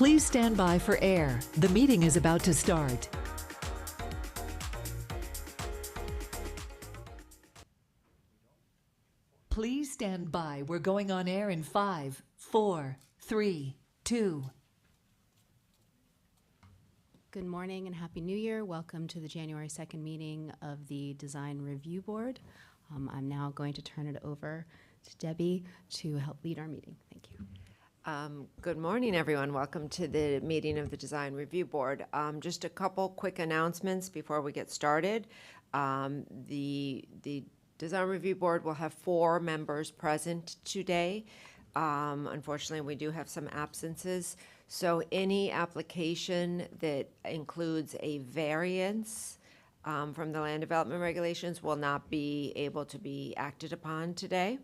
Please stand by for air. The meeting is about to start. Please stand by. We're going on air in 5, 4, 3, 2. Good morning and Happy New Year. Welcome to the January 2nd meeting of the Design Review Board. I'm now going to turn it over to Debbie to help lead our meeting. Thank you. Good morning, everyone. Welcome to the meeting of the Design Review Board. Just a couple quick announcements before we get started. The Design Review Board will have 4 members present today. Unfortunately, we do have some absences. So any application that includes a variance from the land development regulations will not be able to be acted upon today.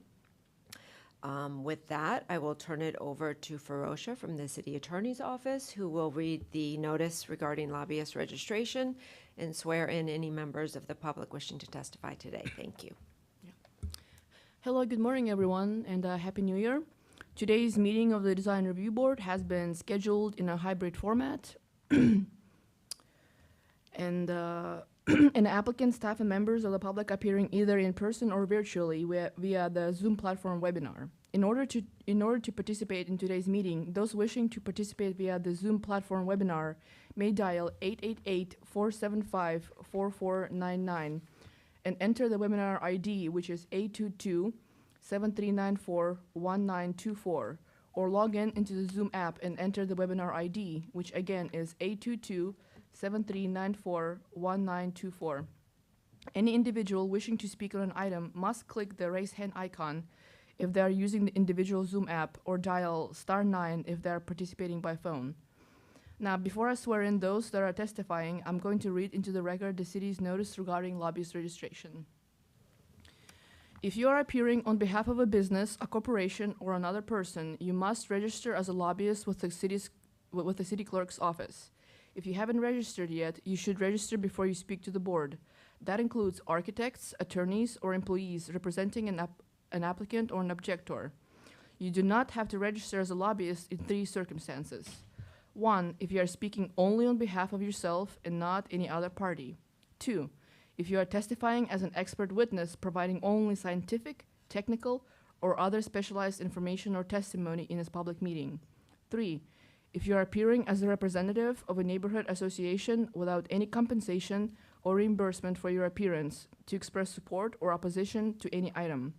With that, I will turn it over to Ferocia from the City Attorney's Office, who will read the notice regarding lobbyist registration and swear in any members of the public wishing to testify today. Thank you. Hello, good morning, everyone, and Happy New Year. Today's meeting of the Design Review Board has been scheduled in a hybrid format. And applicants, staff, and members of the public appearing either in person or virtually via the Zoom platform webinar. In order to participate in today's meeting, those wishing to participate via the Zoom platform webinar may dial 888-475-4499 and enter the webinar ID, which is 822-7394-1924, or log into the Zoom app and enter the webinar ID, which again is 822-7394-1924. Any individual wishing to speak on an item must click the raise hand icon if they are using the individual Zoom app, or dial *9 if they are participating by phone. Now, before I swear in those that are testifying, I'm going to read into the record the city's notice regarding lobbyist registration. If you are appearing on behalf of a business, a corporation, or another person, you must register as a lobbyist with the city clerk's office. If you haven't registered yet, you should register before you speak to the board. That includes architects, attorneys, or employees representing an applicant or an objector. You do not have to register as a lobbyist in 3 circumstances. 1, if you are speaking only on behalf of yourself and not any other party. 2, if you are testifying as an expert witness providing only scientific, technical, or other specialized information or testimony in this public meeting. 3, if you are appearing as a representative of a neighborhood association without any compensation or reimbursement for your appearance to express support or opposition to any item.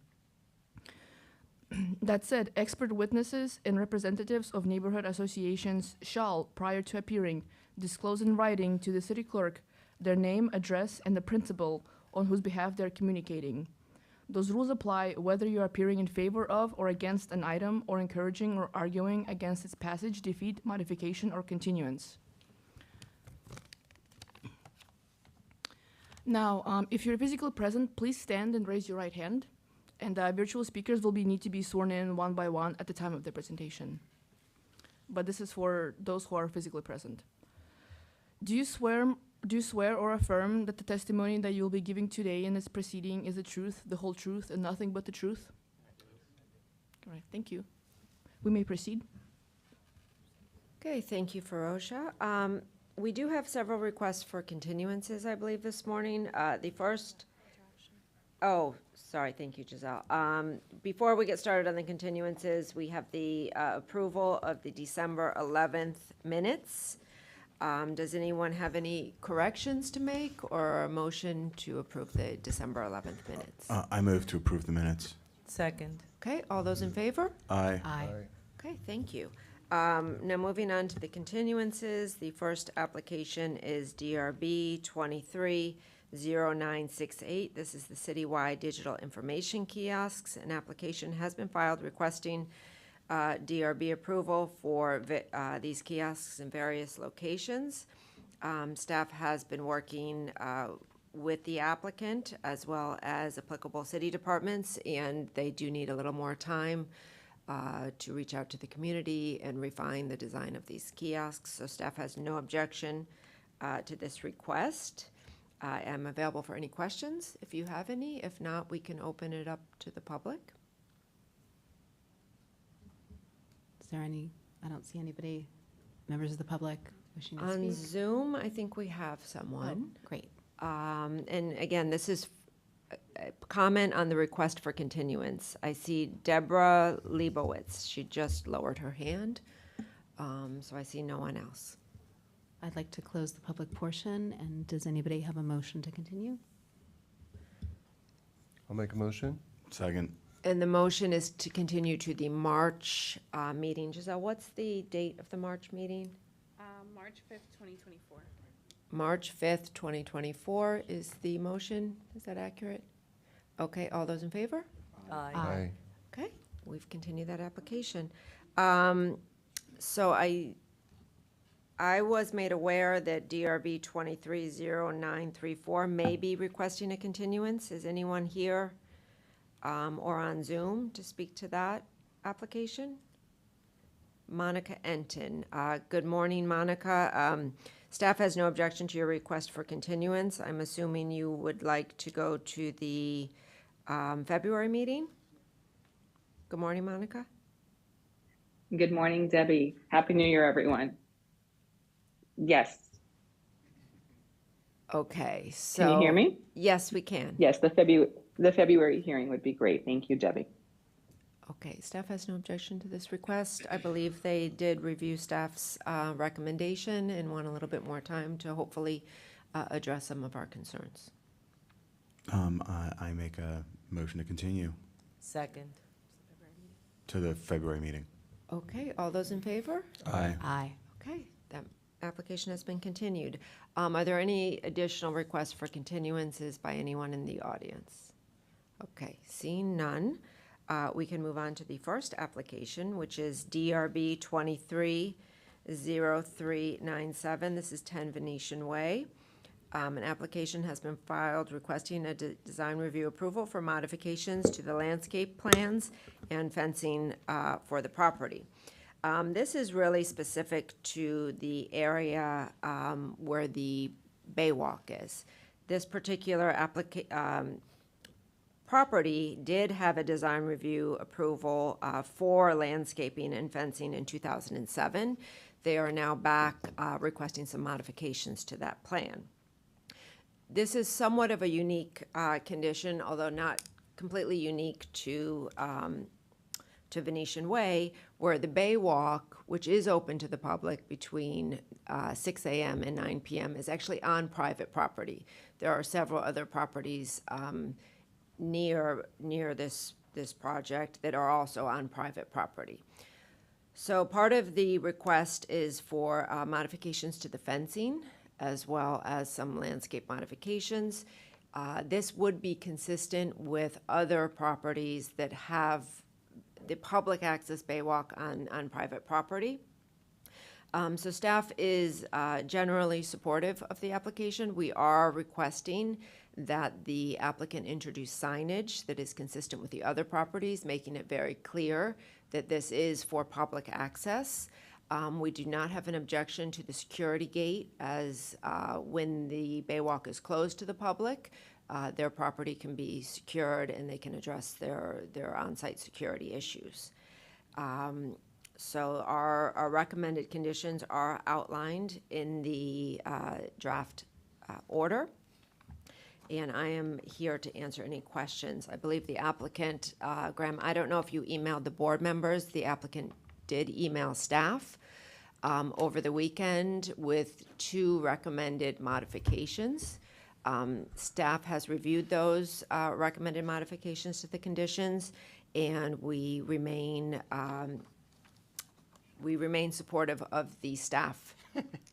That said, expert witnesses and representatives of neighborhood associations shall, prior to appearing, disclose in writing to the city clerk their name, address, and the principal on whose behalf they are communicating. Those rules apply whether you are appearing in favor of or against an item, or encouraging or arguing against its passage, defeat, modification, or continuance. Now, if you're physically present, please stand and raise your right hand. And virtual speakers will need to be sworn in one by one at the time of the presentation. But this is for those who are physically present. Do you swear or affirm that the testimony that you will be giving today in this proceeding is the truth, the whole truth, and nothing but the truth? All right, thank you. We may proceed. Okay, thank you, Ferocia. We do have several requests for continuances, I believe, this morning. The first... Oh, sorry. Thank you, Giselle. Before we get started on the continuances, we have the approval of the December 11th minutes. Does anyone have any corrections to make or a motion to approve the December 11th minutes? I move to approve the minutes. Second. Okay, all those in favor? Aye. Aye. Okay, thank you. Now moving on to the continuances. The first application is DRB 230968. This is the citywide digital information kiosks. An application has been filed requesting DRB approval for these kiosks in various locations. Staff has been working with the applicant as well as applicable city departments, and they do need a little more time to reach out to the community and refine the design of these kiosks. So staff has no objection to this request. I am available for any questions if you have any. If not, we can open it up to the public. Is there any? I don't see anybody members of the public wishing to On speak? Zoom, I think we have someone. Oh, great. And again, this is a comment on the request for continuance. I see Deborah Leibowitz. She just lowered her hand. So I see no one else. I'd like to close the public portion, and does anybody have a motion to continue? I'll make a motion. Second. And the motion is to continue to the March meeting. Giselle, what's the date of the March meeting? March 5th, 2024. March 5th, 2024 is the motion. Is that accurate? Okay, all those in favor? Aye. Okay, we've continued that application. So I was made aware that DRB 230934 may be requesting a continuance. Is anyone here or on Zoom to speak to that application? Monica Enton. Good morning, Monica. Staff has no objection to your request for continuance. I'm assuming you would like to go to the February meeting? Good morning, Monica. Good morning, Debbie. Happy New Year, everyone. Yes. Okay, so. Can you hear me? Yes, we can. Yes, the February hearing would be great. Thank you, Debbie. Okay, staff has no objection to this request. I believe they did review staff's recommendation and want a little bit more time to hopefully address some of our concerns. I make a motion to continue Second. to the February meeting. Okay, all those in favor? Aye. Aye. Okay, that application has been continued. Are there any additional requests for continuances by anyone in the audience? Okay, seeing none, we can move on to the first application, which is DRB 230397. This is 10 Venetian Way. An application has been filed requesting a design review approval for modifications to the landscape plans and fencing for the property. This is really specific to the area where the Baywalk is. This particular property did have a design review approval for landscaping and fencing in 2007. They are now back requesting some modifications to that plan. This is somewhat of a unique condition, although not completely unique to Venetian Way, where the Baywalk, which is open to the public between 6 a.m. and 9 p.m., is actually on private property. There are several other properties near this project that are also on private property. So part of the request is for modifications to the fencing, as well as some landscape modifications. This would be consistent with other properties that have the public access Baywalk on private property. So staff is generally supportive of the application. We are requesting that the applicant introduce signage that is consistent with the other properties, making it very clear that this is for public access. We do not have an objection to the security gate, as when the Baywalk is closed to the public, their property can be secured and they can address their on-site security issues. So our recommended conditions are outlined in the draft order. And I am here to answer any questions. I believe the applicant, Graham, I don't know if you emailed the board members. The applicant did email staff over the weekend with 2 recommended modifications. Staff has reviewed those recommended modifications to the conditions, and we remain supportive of the staff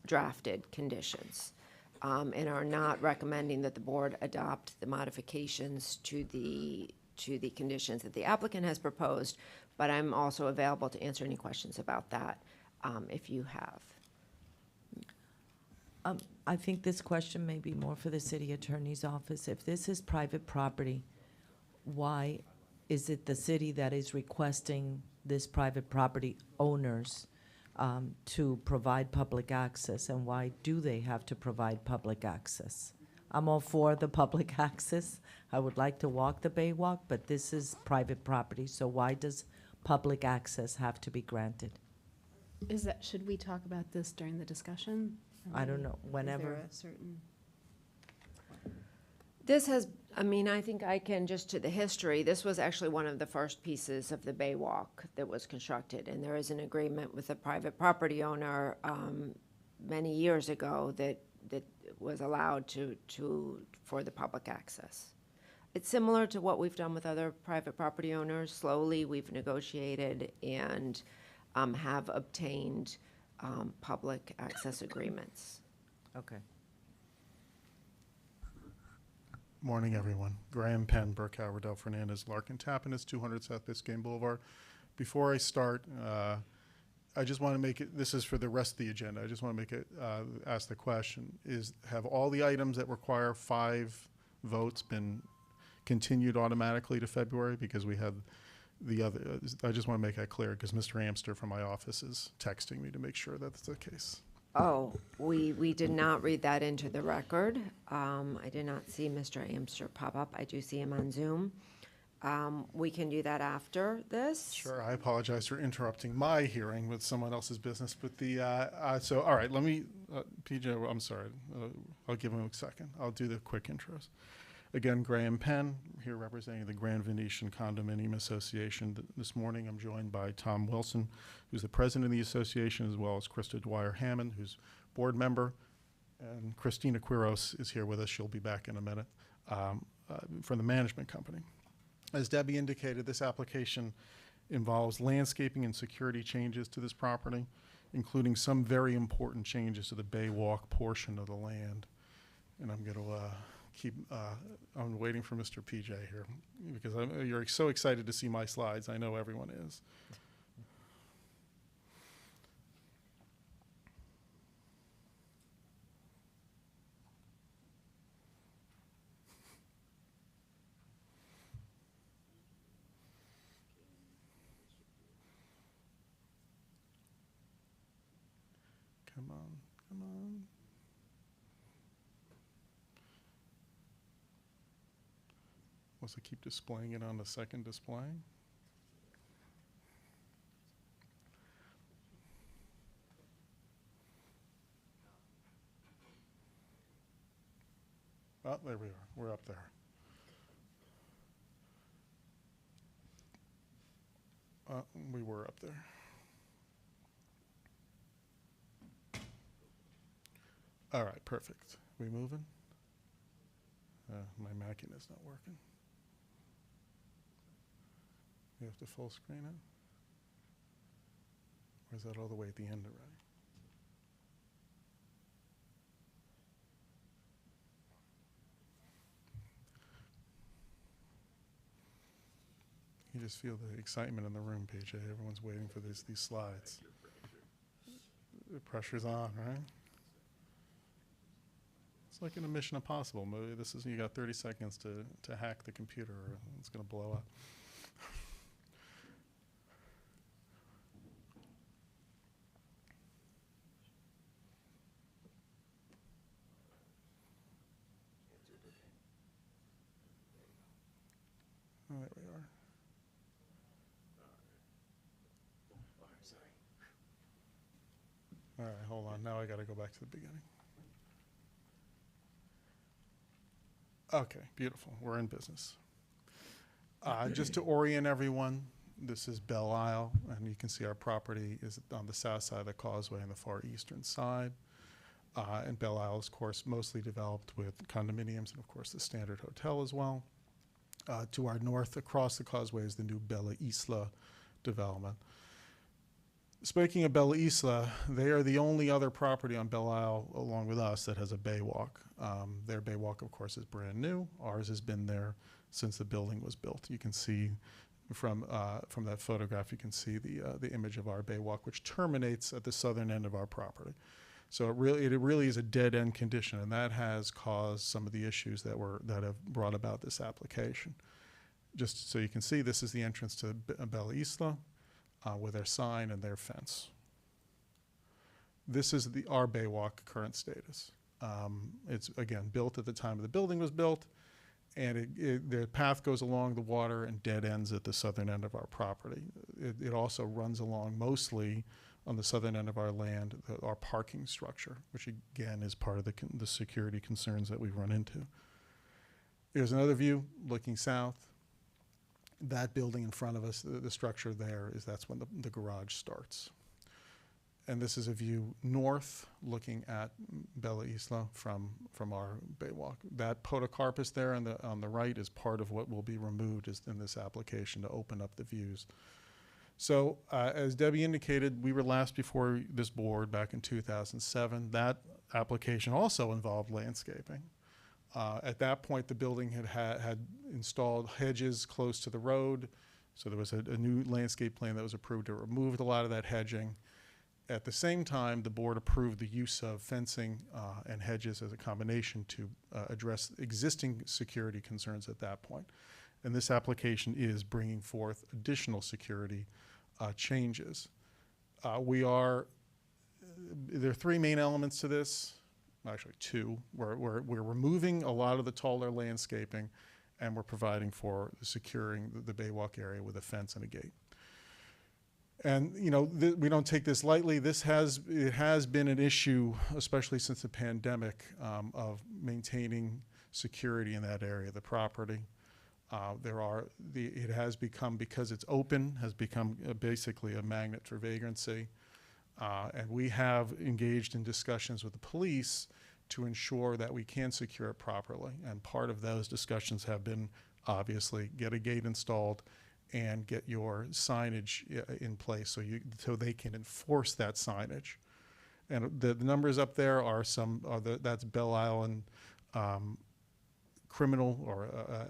drafted conditions, and are not recommending that the board adopt the modifications to the conditions that the applicant has proposed, but I'm also available to answer any questions about that if you have. I think this question may be more for the city attorney's office. If this is private property, why is it the city that is requesting this private property owners to provide public access, and why do they have to provide public access? I'm all for the public access. I would like to walk the Baywalk, but this is private property, so why does public access have to be granted? Should we talk about this during the discussion? I don't know, Is whenever. there a certain? This has, I mean, I think I can, just to the history, this was actually one of the first pieces of the Bay Walk that was constructed. And there is an agreement with a private property owner many years ago that was allowed for the public access. It's similar to what we've done with other private property owners. Slowly, we've negotiated and have obtained public access agreements. Okay. Morning, everyone. Graham Penn, Burkow, Riddell, Fernandez, Larkin, Tappan is 200 South Biscayne Boulevard. Before I start, I just want to make it, this is for the rest of the agenda, I just want to make it, ask the question, have all the items that require 5 votes been continued automatically to February? Because we had the other, I just want to make that clear, because Mr. Amster from my office is texting me to make sure that's the case. Oh, we did not read that into the record. I did not see Mr. Amster pop up. I do see him on Zoom. We can do that after this. Sure, I apologize for interrupting my hearing with someone else's business, but so, all right, let me, PJ, I'm sorry, I'll give him a second. I'll do the quick intros. Again, Graham Penn, here representing the Grand Venetian Condominium Association. This morning, I'm joined by Tom Wilson, who's the president of the association, as well as Krista Dwyer-Hammond, who's board member, and Christina Quiros is here with us. She'll be back in a minute, from the management company. As Debbie indicated, this application involves landscaping and security changes to this property, including some very important changes to the Bay Walk portion of the land. And I'm going to I'm waiting for Mr. PJ here, because you're so excited to see my slides. I know everyone is. Come on, come on. Must I keep displaying it on the second display? Oh, there we are. We're up there. We were up there. All right, perfect. We moving? My Mackin is not working. You have to full screen it? Or is that all the way at the end already? You just feel the excitement in the room, PJ. Everyone's waiting for these slides. The pressure's on, right? It's like in a Mission Impossible movie. This is, you got 30 seconds to hack the computer, or it's going to blow up. Oh, there we are. All right, hold on. Now I got to go back to the beginning. Okay, beautiful. We're in business. Just to orient everyone, this is Belle Isle, and you can see our property is on the south side of the causeway on the far eastern side. And Belle Isle is, of course, mostly developed with condominiums and, of course, the Standard Hotel as well. To our north, across the causeway, is the new Bella Isla development. Speaking of Bella Isla, they are the only other property on Belle Isle, along with us, that has a bay walk. Their bay walk, of course, is brand new. Ours has been there since the building was built. You can see from that photograph, you can see the image of our bay walk, which terminates at the southern end of our property. So it really is a dead-end condition, and that has caused some of the issues that have brought about this application. Just so you can see, this is the entrance to Bella Isla with their sign and their fence. This is our bay walk current status. It's, again, built at the time the building was built, and the path goes along the water and dead ends at the southern end of our property. It also runs along mostly on the southern end of our land, our parking structure, which again is part of the security concerns that we've run into. Here's another view looking south. That building in front of us, the structure there that's when the garage starts. And this is a view north looking at Bella Isla from our Baywalk. That podocarpus there on the right is part of what will be removed in this application to open up the views. So as Debbie indicated, we were last before this board back in 2007. That application also involved landscaping. At that point, the building had installed hedges close to the road. So there was a new landscape plan that was approved to remove a lot of that hedging. At the same time, the board approved the use of fencing and hedges as a combination to address existing security concerns at that point. And this application is bringing forth additional security changes. There are three main elements to this, actually two. We're removing a lot of the taller landscaping, and we're providing for securing the Baywalk area with a fence and a gate. And we don't take this lightly. It has been an issue, especially since the pandemic, of maintaining security in that area of the property. It has become, because it's open, has become basically a magnet for vagrancy. And we have engaged in discussions with the police to ensure that we can secure it properly. And part of those discussions have been, obviously, get a gate installed and get your signage in place so they can enforce that signage. And the numbers up there are that's Belle Island criminal or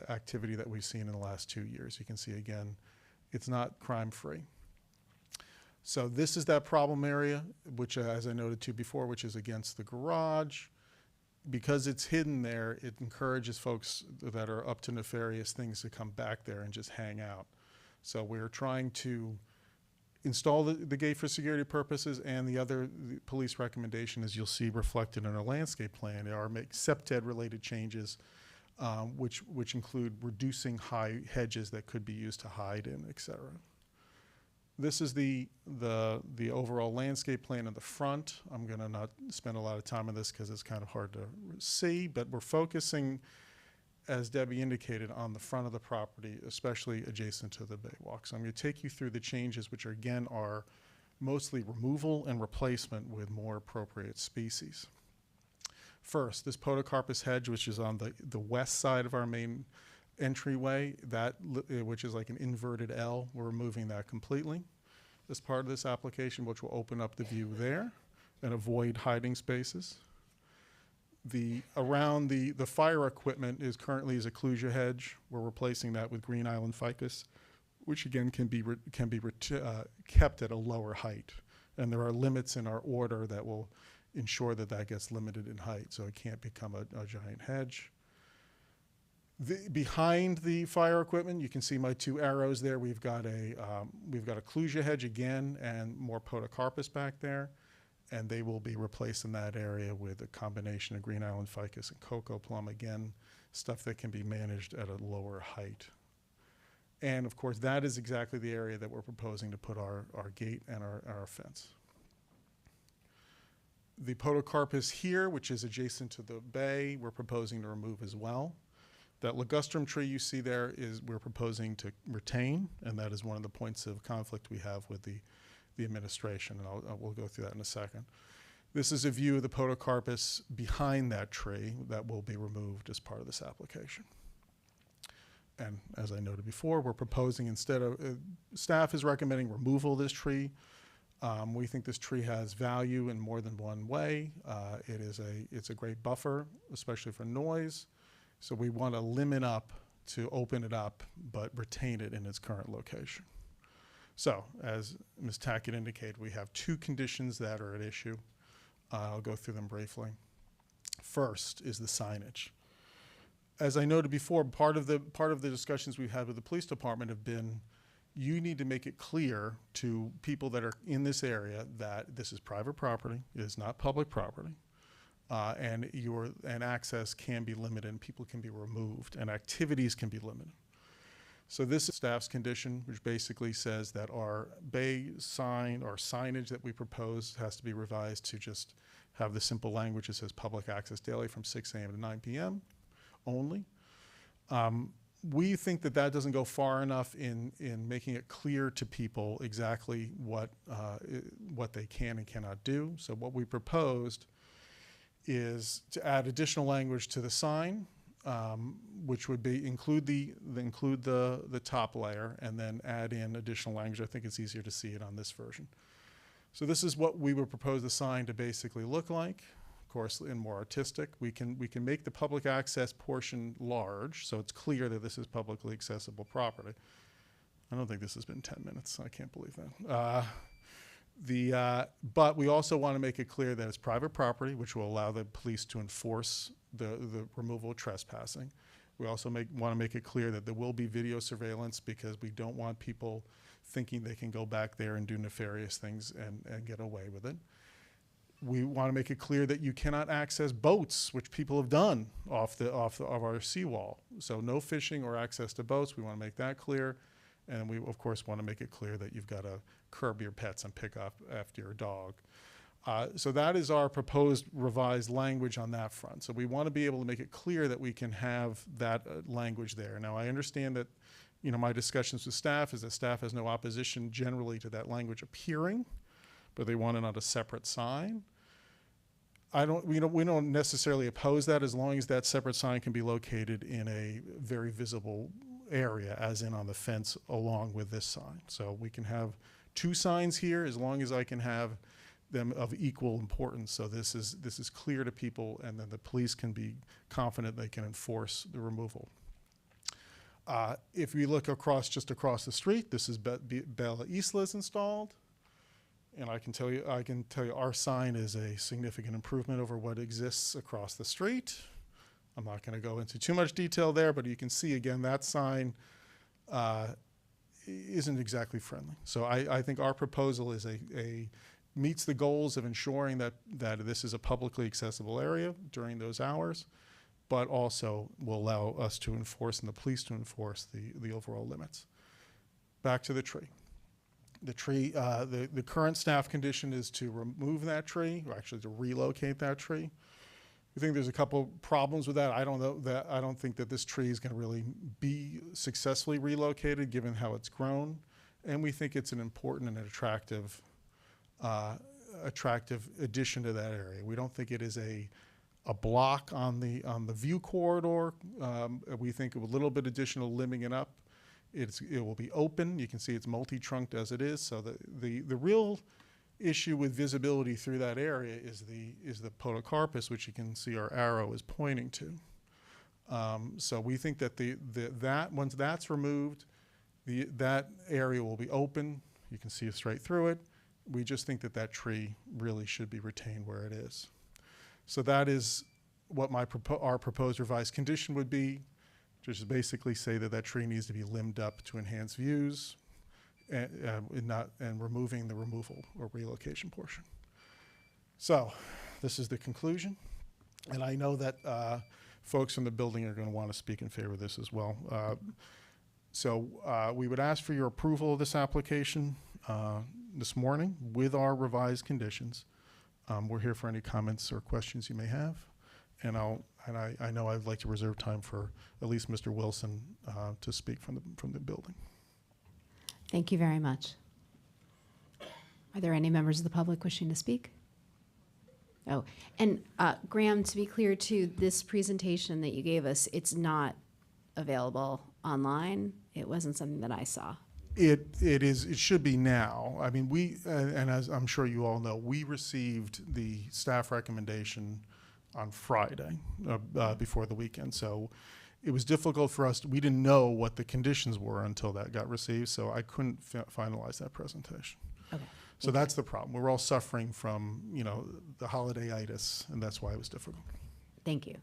activity that we've seen in the last 2 years. You can see again, it's not crime-free. So this is that problem area, which as I noted to before, which is against the garage. Because it's hidden there, it encourages folks that are up to nefarious things to come back there and just hang out. So we're trying to install the gate for security purposes, and the police recommendation, as you'll see reflected in our landscape plan, are make SEPTED-related changes, which include reducing high hedges that could be used to hide in, et cetera. This is the overall landscape plan in the front. I'm going to not spend a lot of time on this because it's kind of hard to see, but we're focusing, as Debbie indicated, on the front of the property, especially adjacent to the Baywalk. So I'm going to take you through the changes, which are mostly removal and replacement with more appropriate species. First, this podocarpus hedge, which is on the west side of our main entryway, which is like an inverted L, we're removing that completely as part of this application, which will open up the view there and avoid hiding spaces. Around the fire equipment is currently a occlusion hedge. We're replacing that with Green Island ficus, which again can be kept at a lower height. And there are limits in our order that will ensure that gets limited in height, so it can't become a giant hedge. Behind the fire equipment, you can see my two arrows there. We've got a occlusion hedge again and more podocarpus back there, and they will be replaced in that area with a combination of Green Island ficus and cocoa plum, again, stuff that can be managed at a lower height. And of course, that is exactly the area that we're proposing to put our gate and our fence. The podocarpus here, which is adjacent to the bay, we're proposing to remove as well. That ligustrum tree you see there we're proposing to retain, and that is one of the points of conflict we have with the administration, and we'll go through that in a second. This is a view of the podocarpus behind that tree that will be removed as part of this application. And as I noted before, we're proposing staff is recommending removal of this tree. We think this tree has value in more than one way. It's a great buffer, especially for noise. So we want to limit up to open it up, but retain it in its current location. So as Ms. Tackett indicated, we have two conditions that are at issue. I'll go through them briefly. First is the signage. As I noted before, part of the discussions we've had with the police department have been, you need to make it clear to people that are in this area that this is private property, it is not public property. And access can be limited, and people can be removed, and activities can be limited. So this is staff's condition, which basically says that our bay sign or signage that we propose has to be revised to just have the simple language that says public access daily from 6 a.m. to 9 p.m. only. We think that that doesn't go far enough in making it clear to people exactly what they can and cannot do. So what we proposed is to add additional language to the sign, which would be include the top layer and then add in additional language. I think it's easier to see it on this version. So this is what we would propose the sign to basically look like. Of course, in more artistic, we can make the public access portion large, so it's clear that this is publicly accessible property. I don't think this has been 10 minutes. I can't believe that. But we also want to make it clear that it's private property, which will allow the police to enforce the removal of trespassing. We also want to make it clear that there will be video surveillance because we don't want people thinking they can go back there and do nefarious things and get away with it. We want to make it clear that you cannot access boats, which people have done off of our seawall. So no fishing or access to boats. We want to make that clear. And we, of course, want to make it clear that you've got to curb your pets and pick up after your dog. So that is our proposed revised language on that front. So we want to be able to make it clear that we can have that language there. Now, I understand that, my discussions with staff is that staff has no opposition generally to that language appearing, but they want it on a separate sign. We don't necessarily oppose that as long as that separate sign can be located in a very visible area, as in on the fence along with this sign. So we can have two signs here as long as I can have them of equal importance. So this is clear to people, and then the police can be confident they can enforce the removal. If we look just across the street, this is Bella Isla's installed. And I can tell you our sign is a significant improvement over what exists across the street. I'm not going to go into too much detail there, but you can see again that sign isn't exactly friendly. So I think our proposal is meets the goals of ensuring that this is a publicly accessible area during those hours, but also will allow us to enforce and the police to enforce the overall limits. Back to the tree. The tree, the current staff condition is to remove that tree, or actually to relocate that tree. We think there's a couple problems with that. I don't think that this tree is going to really be successfully relocated given how it's grown, and we think it's an important and an attractive addition to that area. We don't think it is a block on the view corridor. We think a little bit additional limbing it up. It will be open. You can see it's multi-trunked as it is. So the real issue with visibility through that area is the podocarpus, which you can see our arrow is pointing to. So we think that that once that's removed, that area will be open. You can see straight through it. We just think that tree really should be retained where it is. So that is what our proposed revised condition would be. Just basically say that tree needs to be limbed up to enhance views and removing the removal or relocation portion. So this is the conclusion. And I know that folks from the building are going to want to speak in favor of this as well. So we would ask for your approval of this application this morning with our revised conditions. We're here for any comments or questions you may have. And I know I'd like to reserve time for at least Mr. Wilson to speak from the building. Thank you very much. Are there any members of the public wishing to speak? Oh, and Graham, to be clear too, this presentation that you gave us, it's not available online. It wasn't something that I saw. It should be now. I mean, and as I'm sure you all know, we received the staff recommendation on Friday before the weekend. So it was difficult for us. We didn't know what the conditions were until that got received, so I couldn't finalize that presentation. Okay. So that's the problem. We're all suffering from, the holiday-itis, and that's why it was difficult. Thank you.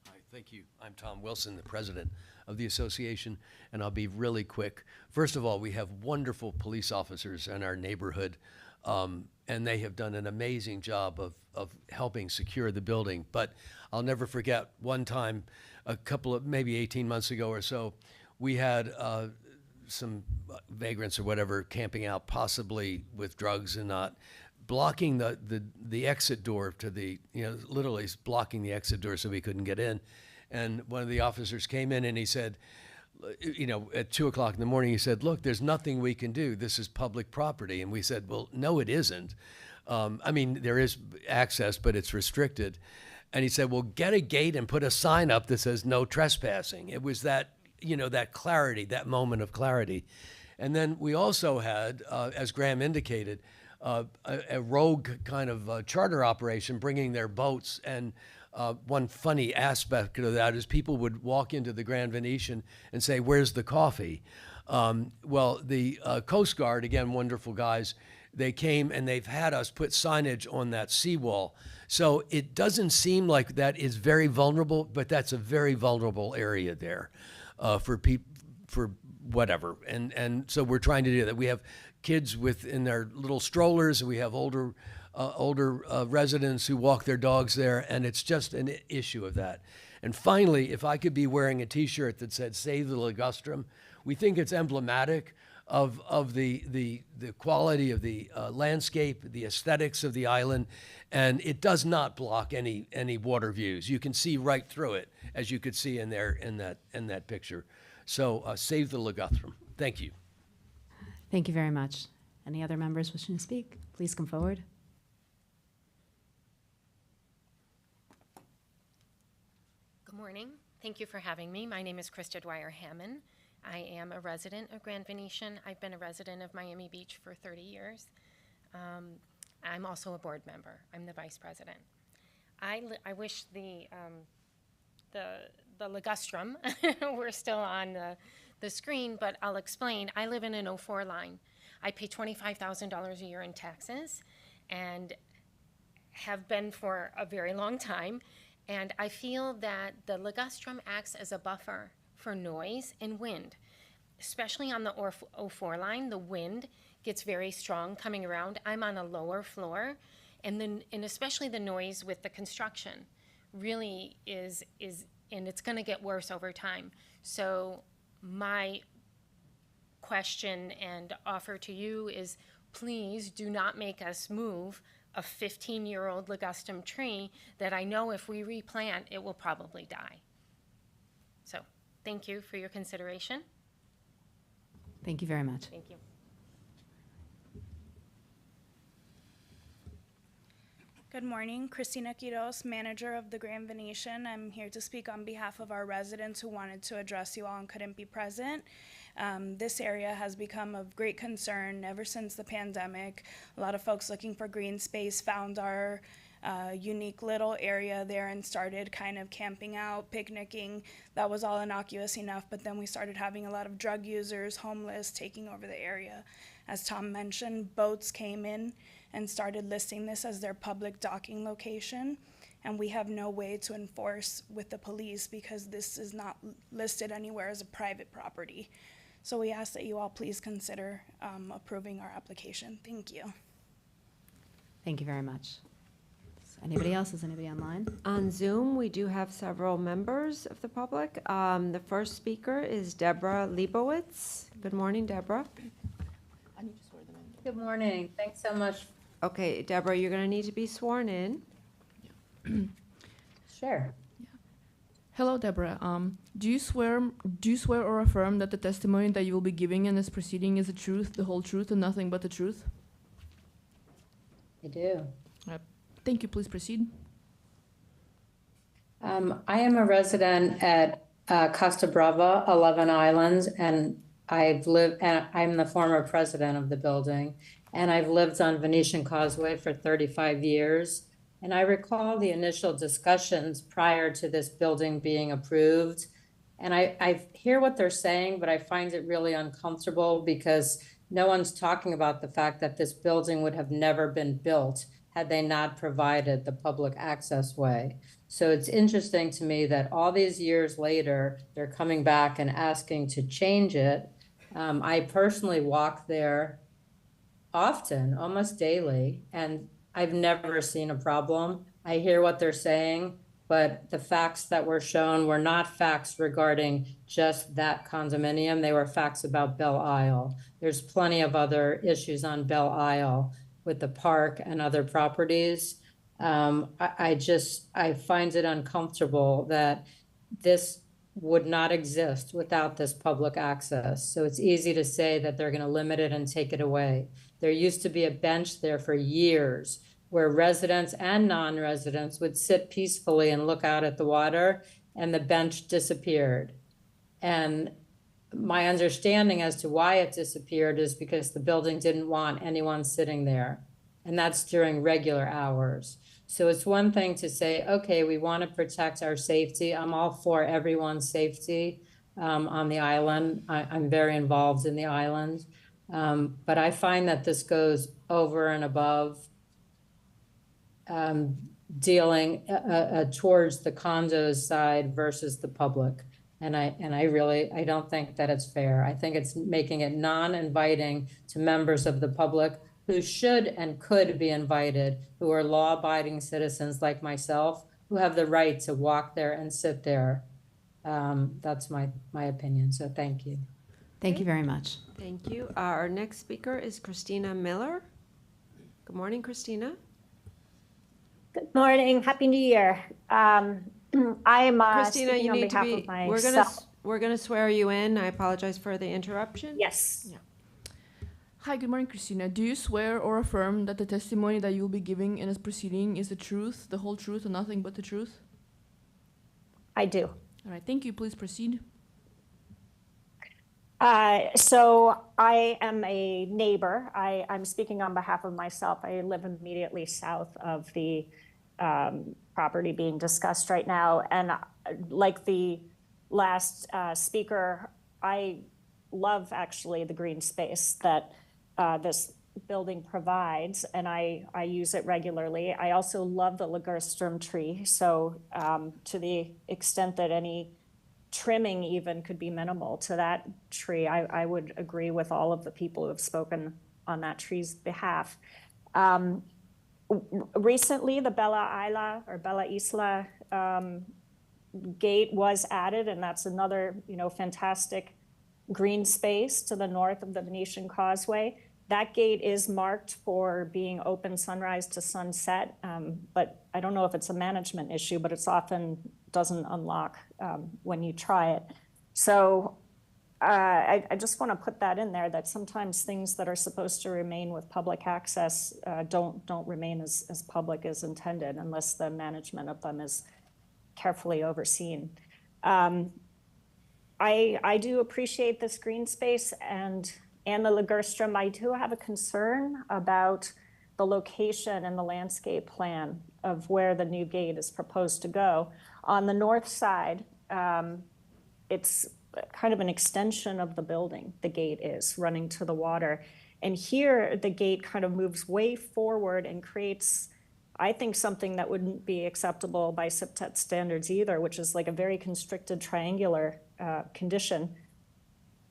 Hi, thank you. I'm Tom Wilson, the president of the association, and I'll be really quick. First of all, we have wonderful police officers in our neighborhood. And they have done an amazing job of helping secure the building. But I'll never forget one time, a couple of, maybe 18 months ago or so, we had some vagrants or whatever camping out, possibly with drugs and not, blocking the exit door to the, literally blocking the exit door so we couldn't get in. And one of the officers came in and he said, at 2:00 in the morning, he said, "Look, there's nothing we can do. This is public property." And we said, "Well, no, it isn't. There is access, but it's restricted." And he said, "Well, get a gate and put a sign up that says no trespassing." It was that, that clarity, that moment of clarity. And then we also had, as Graham indicated, a rogue kind of charter operation bringing their boats. And one funny aspect of that is people would walk into the Grand Venetian and say, "Where's the coffee?" Well, the Coast Guard, again, wonderful guys, they came and they've had us put signage on that seawall. So it doesn't seem like that is very vulnerable, but that's a very vulnerable area there for people, for whatever. And so we're trying to do that. We have kids in their little strollers, and we have older residents who walk their dogs there, and it's just an issue of that. And finally, if I could be wearing a T-shirt that said "Save the Ligustrum," we think it's emblematic of the quality of the landscape, the aesthetics of the island, and it does not block any water views. You can see right through it, as you could see in that picture. So save the Ligustrum. Thank you. Thank you very much. Any other members wishing to speak? Please come forward. Good morning. Thank you for having me. My name is Krista Dwyer-Hammond. I am a resident of Grand Venetian. I've been a resident of Miami Beach for 30 years. I'm also a board member. I'm the vice president. I wish the Ligustrum were still on the screen, but I'll explain. I live in an 04 line. I pay $25,000 a year in taxes and have been for a very long time. And I feel that the Ligustrum acts as a buffer for noise and wind, especially on the 04 line. The wind gets very strong coming around. I'm on a lower floor, and especially the noise with the construction really is and it's going to get worse over time. So my question and offer to you is, please do not make us move a 15-year-old ligustrum tree that I know if we replant, it will probably die. So thank you for your consideration. Thank you very much. Thank you. Good morning, Christina Quiros, manager of the Grand Venetian. I'm here to speak on behalf of our residents who wanted to address you all and couldn't be present. This area has become of great concern ever since the pandemic. A lot of folks looking for green space found our unique little area there and started kind of camping out, picnicking. That was all innocuous enough, but then we started having a lot of drug users, homeless, taking over the area. As Tom mentioned, boats came in and started listing this as their public docking location, and we have no way to enforce with the police because this is not listed anywhere as a private property. So we ask that you all please consider approving our application. Thank you. Thank you very much. Anybody else? Is anybody online? On Zoom, we do have several members of the public. The first speaker is Deborah Leibowitz. Good morning, Deborah. Good morning. Thanks so much. Okay, Deborah, you're going to need to be sworn in. Sure. Hello, Deborah. Do you swear or affirm that the testimony that you will be giving in this proceeding is the truth, the whole truth, and nothing but the truth? I do. Thank you. Please proceed. I am a resident at Costa Brava, 11 Islands, and I'm the former president of the building, and I've lived on Venetian Causeway for 35 years. And I recall the initial discussions prior to this building being approved. And I hear what they're saying, but I find it really uncomfortable because no one's talking about the fact that this building would have never been built had they not provided the public access way. So it's interesting to me that all these years later, they're coming back and asking to change it. I personally walk there often, almost daily, and I've never seen a problem. I hear what they're saying, but the facts that were shown were not facts regarding just that condominium. They were facts about Belle Isle. There's plenty of other issues on Belle Isle with the park and other properties. I find it uncomfortable that this would not exist without this public access. So it's easy to say that they're going to limit it and take it away. There used to be a bench there for years where residents and non-residents would sit peacefully and look out at the water, and the bench disappeared. And my understanding as to why it disappeared is because the building didn't want anyone sitting there. And that's during regular hours. So it's one thing to say, okay, we want to protect our safety. I'm all for everyone's safety on the island. I'm very involved in the island. But I find that this goes over and above dealing towards the condos side versus the public. And I don't think that it's fair. I think it's making it non-inviting to members of the public who should and could be invited, who are law-abiding citizens like myself, who have the right to walk there and sit there. That's my opinion, so thank you. Thank you very much. Thank you. Our next speaker is Christina Miller. Good morning, Christina. Good morning. Happy New Year. I'm Christina, speaking you on need to behalf be, of myself. we're gonna swear you in. I apologize for the interruption. Yes. Yeah. Hi, good morning, Christina. Do you swear or affirm that the testimony that you will be giving in this proceeding is the truth, the whole truth, and nothing but the truth? I do. All right, thank you. Please proceed. So I am a neighbor. I'm speaking on behalf of myself. I live immediately south of the property being discussed right now. And like the last speaker, I love actually the green space that this building provides, and I use it regularly. I also love the Ligustrum tree. So to the extent that any trimming even could be minimal to that tree, I would agree with all of the people who have spoken on that tree's behalf. Recently, the Bella Isla gate was added, and that's another, fantastic green space to the north of the Venetian Causeway. That gate is marked for being open sunrise to sunset, but I don't know if it's a management issue, but it's often doesn't unlock when you try it. So I just want to put that in there, that sometimes things that are supposed to remain with public access don't remain as public as intended unless the management of them is carefully overseen. I do appreciate this green space and the Ligustrum. I do have a concern about the location and the landscape plan of where the new gate is proposed to go. On the north side, it's kind of an extension of the building. The gate is running to the water. And here, the gate kind of moves way forward and creates, I think, something that wouldn't be acceptable by SIPTET standards either, which is like a very constricted triangular condition.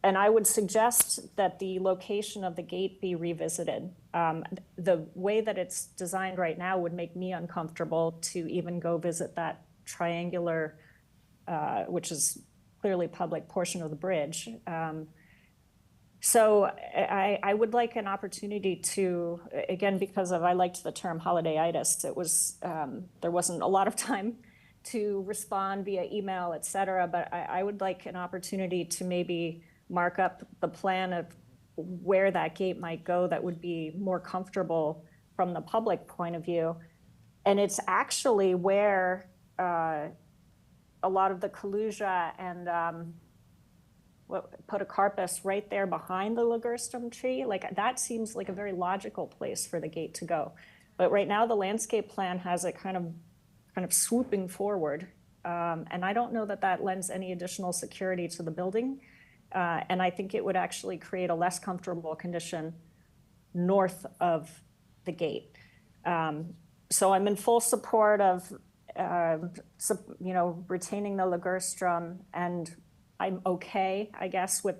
And I would suggest that the location of the gate be revisited. The way that it's designed right now would make me uncomfortable to even go visit that triangular, which is clearly public portion of the bridge. So I would like an opportunity to, again, because I liked the term holiday-itis, it was, there wasn't a lot of time to respond via email, et cetera, but I would like an opportunity to maybe mark up the plan of where that gate might go that would be more comfortable from the public point of view. And it's actually where a lot of the Kalusia and Podocarpus right there behind the Ligustrum tree, like that seems like a very logical place for the gate to go. But right now the landscape plan has it kind of swooping forward. And I don't know that that lends any additional security to the building. And I think it would actually create a less comfortable condition north of the gate. So I'm in full support of, retaining the Ligustrum, and I'm okay, I guess, with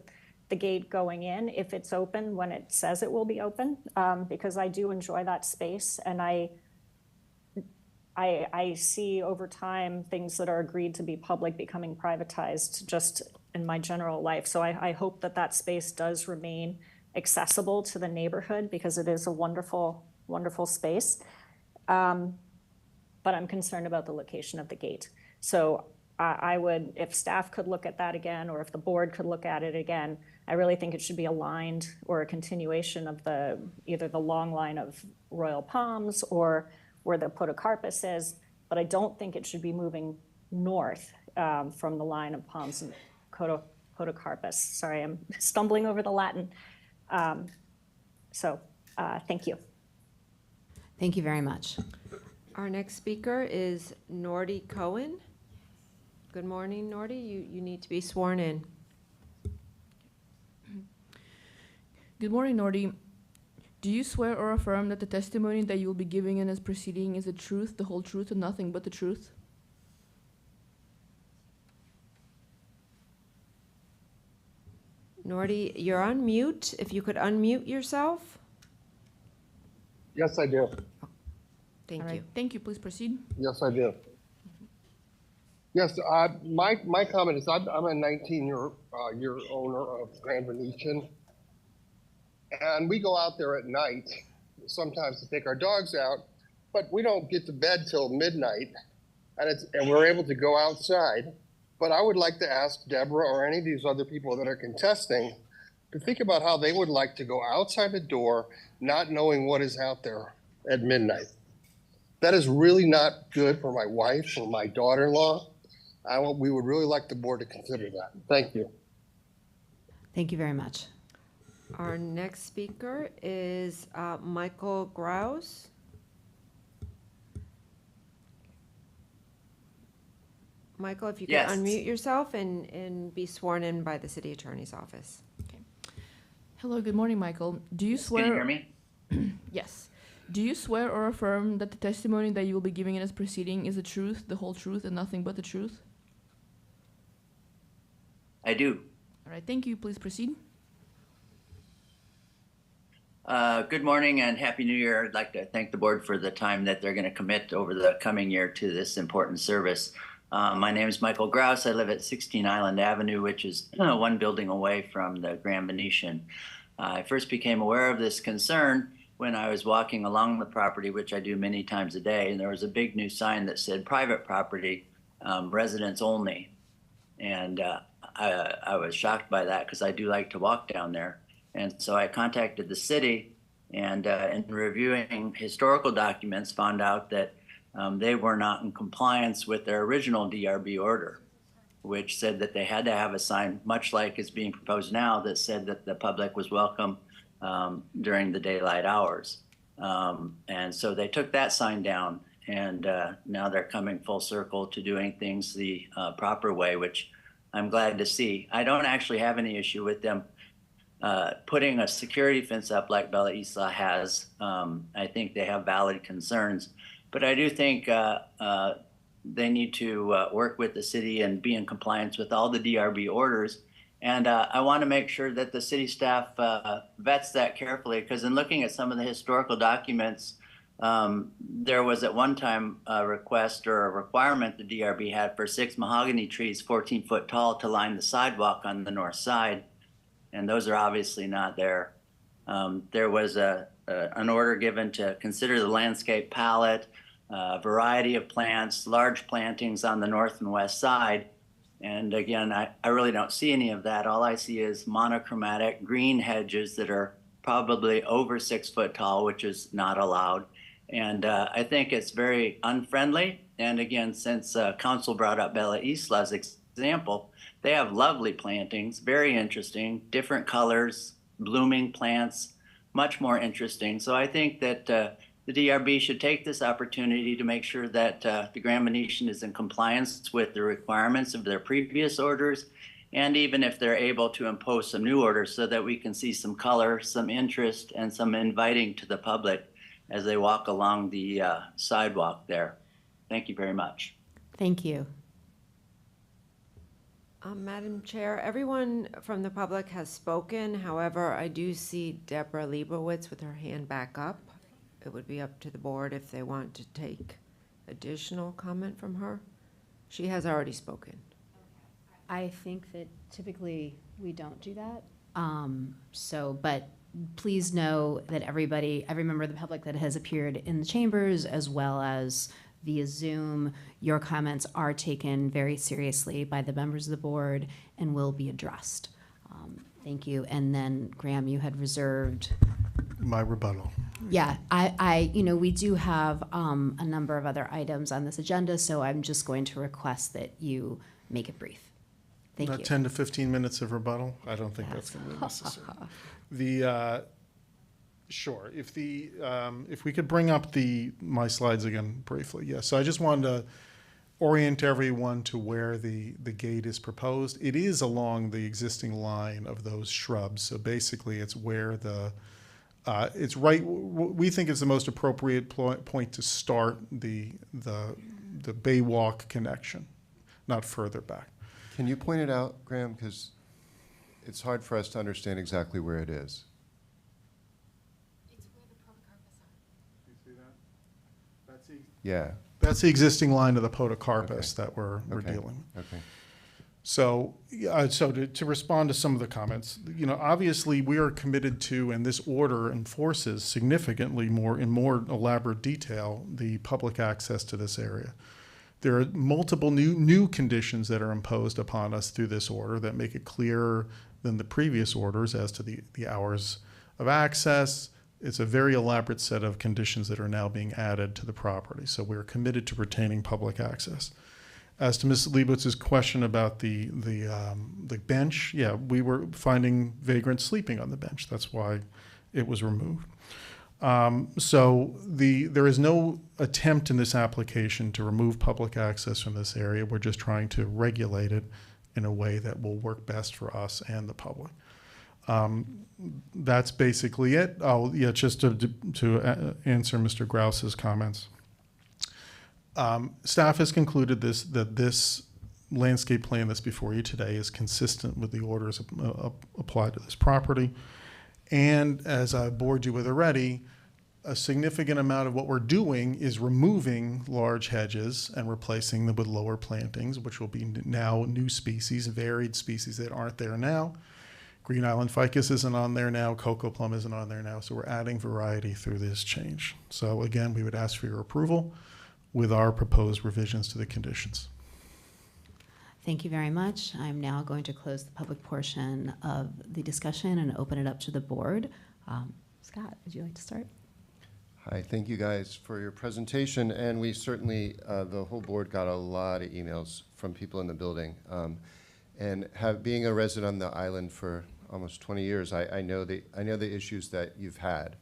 the gate going in, if it's open when it says it will be open, because I do enjoy that space, and I see over time things that are agreed to be public becoming privatized just in my general life. So I hope that that space does remain accessible to the neighborhood, because it is a wonderful, wonderful space. But I'm concerned about the location of the gate. So I would, if staff could look at that again, or if the board could look at it again, I really think it should be aligned or a continuation of either the long line of Royal Palms or where the Podocarpus is, but I don't think it should be moving north from the line of Palms and Podocarpus. Sorry, I'm stumbling over the Latin. Thank you. Thank you very much. Our next speaker is Nordy Cohen. Good morning, Nordy. You need to be sworn in. Good morning, Nordy. Do you swear or affirm that the testimony that you will be giving in this proceeding is the truth, the whole truth, and nothing but the truth? Nordy, you're on mute. If you could unmute yourself. Yes, I do. Thank All right, you. thank you. Please proceed. Yes, I do. Yes, my comment is I'm a 19-year owner of Grand Venetian, and we go out there at night sometimes to take our dogs out, but we don't get to bed till midnight, and we're able to go outside. But I would like to ask Deborah or any of these other people that are contesting to think about how they would like to go outside the door not knowing what is out there at midnight. That is really not good for my wife or my daughter-in-law. We would really like the board to consider that. Thank you. Thank you very much. Our next speaker is Michael Grouse. Michael, if you could unmute yourself and be sworn in by the city attorney's office. Hello, good morning, Michael. Do you swear? Can you hear me? Yes. Do you swear or affirm that the testimony that you will be giving in this proceeding is the truth, the whole truth, and nothing but the truth? I do. All right, thank you. Please proceed. Good morning and Happy New Year. I'd like to thank the board for the time that they're going to commit over the coming year to this important service. My name is Michael Grouse. I live at 16 Island Avenue, which is one building away from the Grand Venetian. I first became aware of this concern when I was walking along the property, which I do many times a day, and there was a big new sign that said private property, residents only. And I was shocked by that because I do like to walk down there. And so I contacted the city, and in reviewing historical documents, found out that they were not in compliance with their original DRB order, which said that they had to have a sign, much like is being proposed now, that said that the public was welcome during the daylight hours. And so they took that sign down, and now they're coming full circle to doing things the proper way, which I'm glad to see. I don't actually have any issue with them putting a security fence up like Bella Isla has. I think they have valid concerns, but I do think they need to work with the city and be in compliance with all the DRB orders. And I want to make sure that the city staff vets that carefully, because in looking at some of the historical documents, there was at one time a request or a requirement the DRB had for 6 mahogany trees 14 foot tall to line the sidewalk on the north side. And those are obviously not there. There was an order given to consider the landscape palette, variety of plants, large plantings on the north and west side. And again, I really don't see any of that. All I see is monochromatic green hedges that are probably over 6 foot tall, which is not allowed. And I think it's very unfriendly. And again, since council brought up Bella Isla's example, they have lovely plantings, very interesting, different colors, blooming plants, much more interesting. So I think that the DRB should take this opportunity to make sure that the Grand Venetian is in compliance with the requirements of their previous orders, and even if they're able to impose some new orders so that we can see some color, some interest, and some inviting to the public as they walk along the sidewalk there. Thank you very much. Thank you. Madam Chair, everyone from the public has spoken. However, I do see Deborah Leibowitz with her hand back up. It would be up to the board if they want to take additional comment from her. She has already spoken. I think that typically we don't do that. But please know that every member of the public that has appeared in the chambers, as well as via Zoom, your comments are taken very seriously by the members of the board and will be addressed. Thank you. And then, Graham, you had reserved. My rebuttal. Yeah, we do have a number of other items on this agenda, so I'm just going to request that you make it brief. Thank you. 10 to 15 minutes of rebuttal? I don't think that's going to be necessary. Sure. If we could bring up my slides again briefly. Yeah. So I just wanted to orient everyone to where the gate is proposed. It is along the existing line of those shrubs. So basically, it's where it's right. We think it's the most appropriate point to start the Baywalk connection, not further back. Can you point it out, Graham? Because it's hard for us to understand exactly where it is. It's where the podocarpus are. You see that? Yeah. That's the existing line of the podocarpus that we're dealing with. Okay. So, to respond to some of the comments, obviously we are committed to, and this order enforces significantly in more elaborate detail, the public access to this area. There are multiple new conditions that are imposed upon us through this order that make it clearer than the previous orders as to the hours of access. It's a very elaborate set of conditions that are now being added to the property. So we're committed to retaining public access. As to Ms. Leibowitz's question about the bench, yeah, we were finding vagrants sleeping on the bench. That's why it was removed. There is no attempt in this application to remove public access from this area. We're just trying to regulate it in a way that will work best for us and the public. That's basically it. Oh, yeah, just to answer Mr. Grouse's comments. Staff has concluded that this landscape plan that's before you today is consistent with the orders applied to this property. And as I bored you with already, a significant amount of what we're doing is removing large hedges and replacing them with lower plantings, which will be now new species, varied species that aren't there now. Green Island ficus isn't on there now, cocoa plum isn't on there now, so we're adding variety through this change. So again, we would ask for your approval with our proposed revisions to the conditions. Thank you very much. I'm now going to close the public portion of the discussion and open it up to the board. Scott, would you like to start? Hi, thank you guys for your presentation. And we certainly, the whole board got a lot of emails from people in the building. And being a resident on the island for almost 20 years, I know the issues that you've had.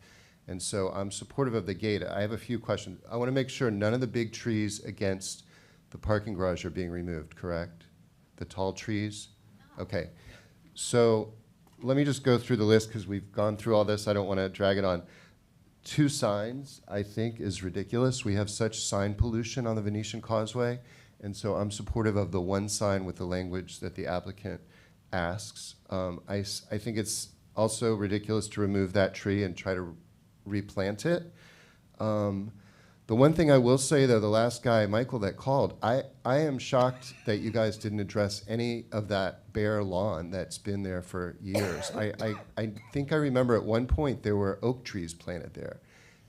And so I'm supportive of the gate. I have a few questions. I want to make sure none of the big trees against the parking garage are being removed, correct? The tall trees? Okay. So let me just go through the list because we've gone through all this. I don't want to drag it on. 2 signs, I think, is ridiculous. We have such sign pollution on the Venetian Causeway. And so I'm supportive of the 1 sign with the language that the applicant asks. I think it's also ridiculous to remove that tree and try to replant it. The one thing I will say, though, the last guy, Michael, that called, I am shocked that you guys didn't address any of that bare lawn that's been there for years. I think I remember at one point there were oak trees planted there,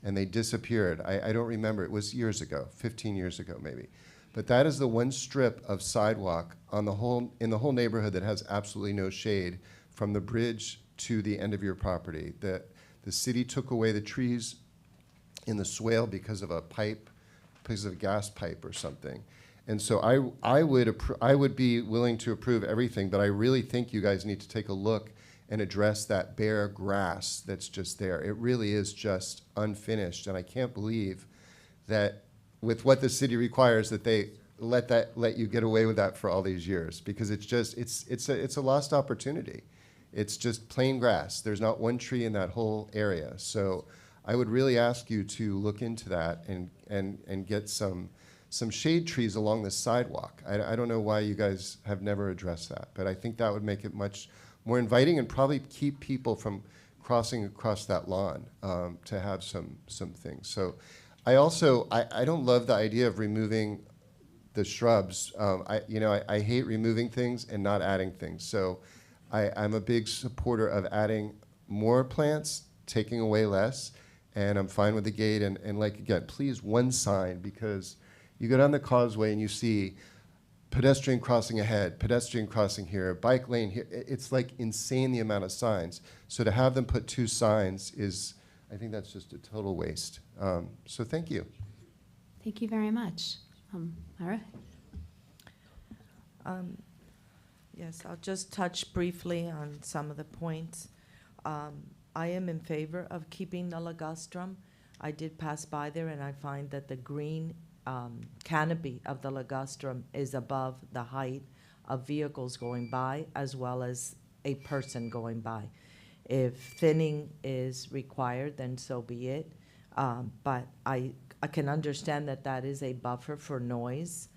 and they disappeared. I don't remember. It was years ago, 15 years ago maybe. But that is the one strip of sidewalk in the whole neighborhood that has absolutely no shade from the bridge to the end of your property. The city took away the trees in the swale because of a gas pipe or something. And so I would be willing to approve everything, but I really think you guys need to take a look and address that bare grass that's just there. It really is just unfinished, and I can't believe that with what the city requires that they let you get away with that for all these years, because it's a lost opportunity. It's just plain grass. There's not one tree in that whole area. So I would really ask you to look into that and get some some shade trees along the sidewalk. I don't know why you guys have never addressed that, but I think that would make it much more inviting and probably keep people from crossing across that lawn to have some things. So I also, I don't love the idea of removing the shrubs. I hate removing things and not adding things. So I'm a big supporter of adding more plants, taking away less, and I'm fine with the gate. And like, again, please, one sign, because you go down the causeway and you see pedestrian crossing ahead, pedestrian crossing here, bike lane here. It's like insane the amount of signs. So to have them put 2 signs is, I think that's just a total waste. So thank you. Thank you very much. Myra? Yes, I'll just touch briefly on some of the points. I am in favor of keeping the ligustrum. I did pass by there, and I find that the green canopy of the ligustrum is above the height of vehicles going by, as well as a person going by. If thinning is required, then so be it. But I can understand that that is a buffer for noise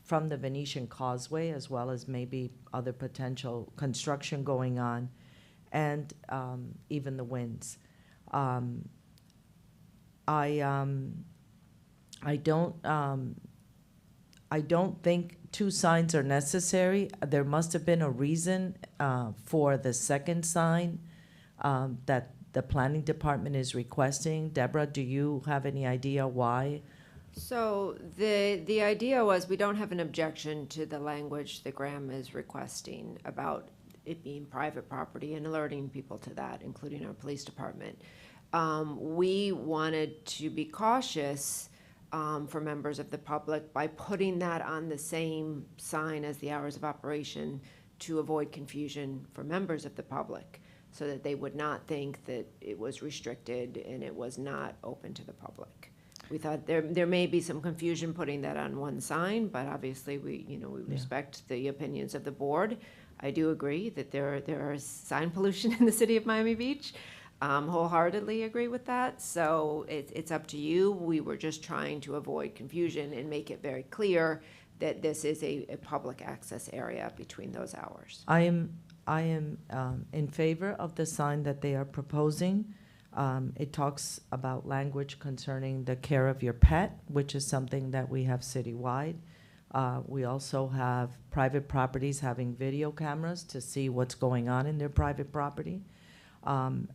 from the Venetian Causeway, as well as maybe other potential construction going on, and even the winds. I don't think 2 signs are necessary. There must have been a reason for the second sign that the planning department is requesting. Deborah, do you have any idea why? So the idea was, we don't have an objection to the language that Graham is requesting about it being private property and alerting people to that, including our police department. We wanted to be cautious for members of the public by putting that on the same sign as the hours of operation, to avoid confusion for members of the public, so that they would not think that it was restricted and it was not open to the public. We thought there may be some confusion putting that on one sign, but obviously we respect the opinions of the board. I do agree that there is sign pollution in the city of Miami Beach. Wholeheartedly agree with that. So it's up to you. We were just trying to avoid confusion and make it very clear that this is a public access area between those hours. I am in favor of the sign that they are proposing. It talks about language concerning the care of your pet, which is something that we have citywide. We also have private properties having video cameras to see what's going on in their private property.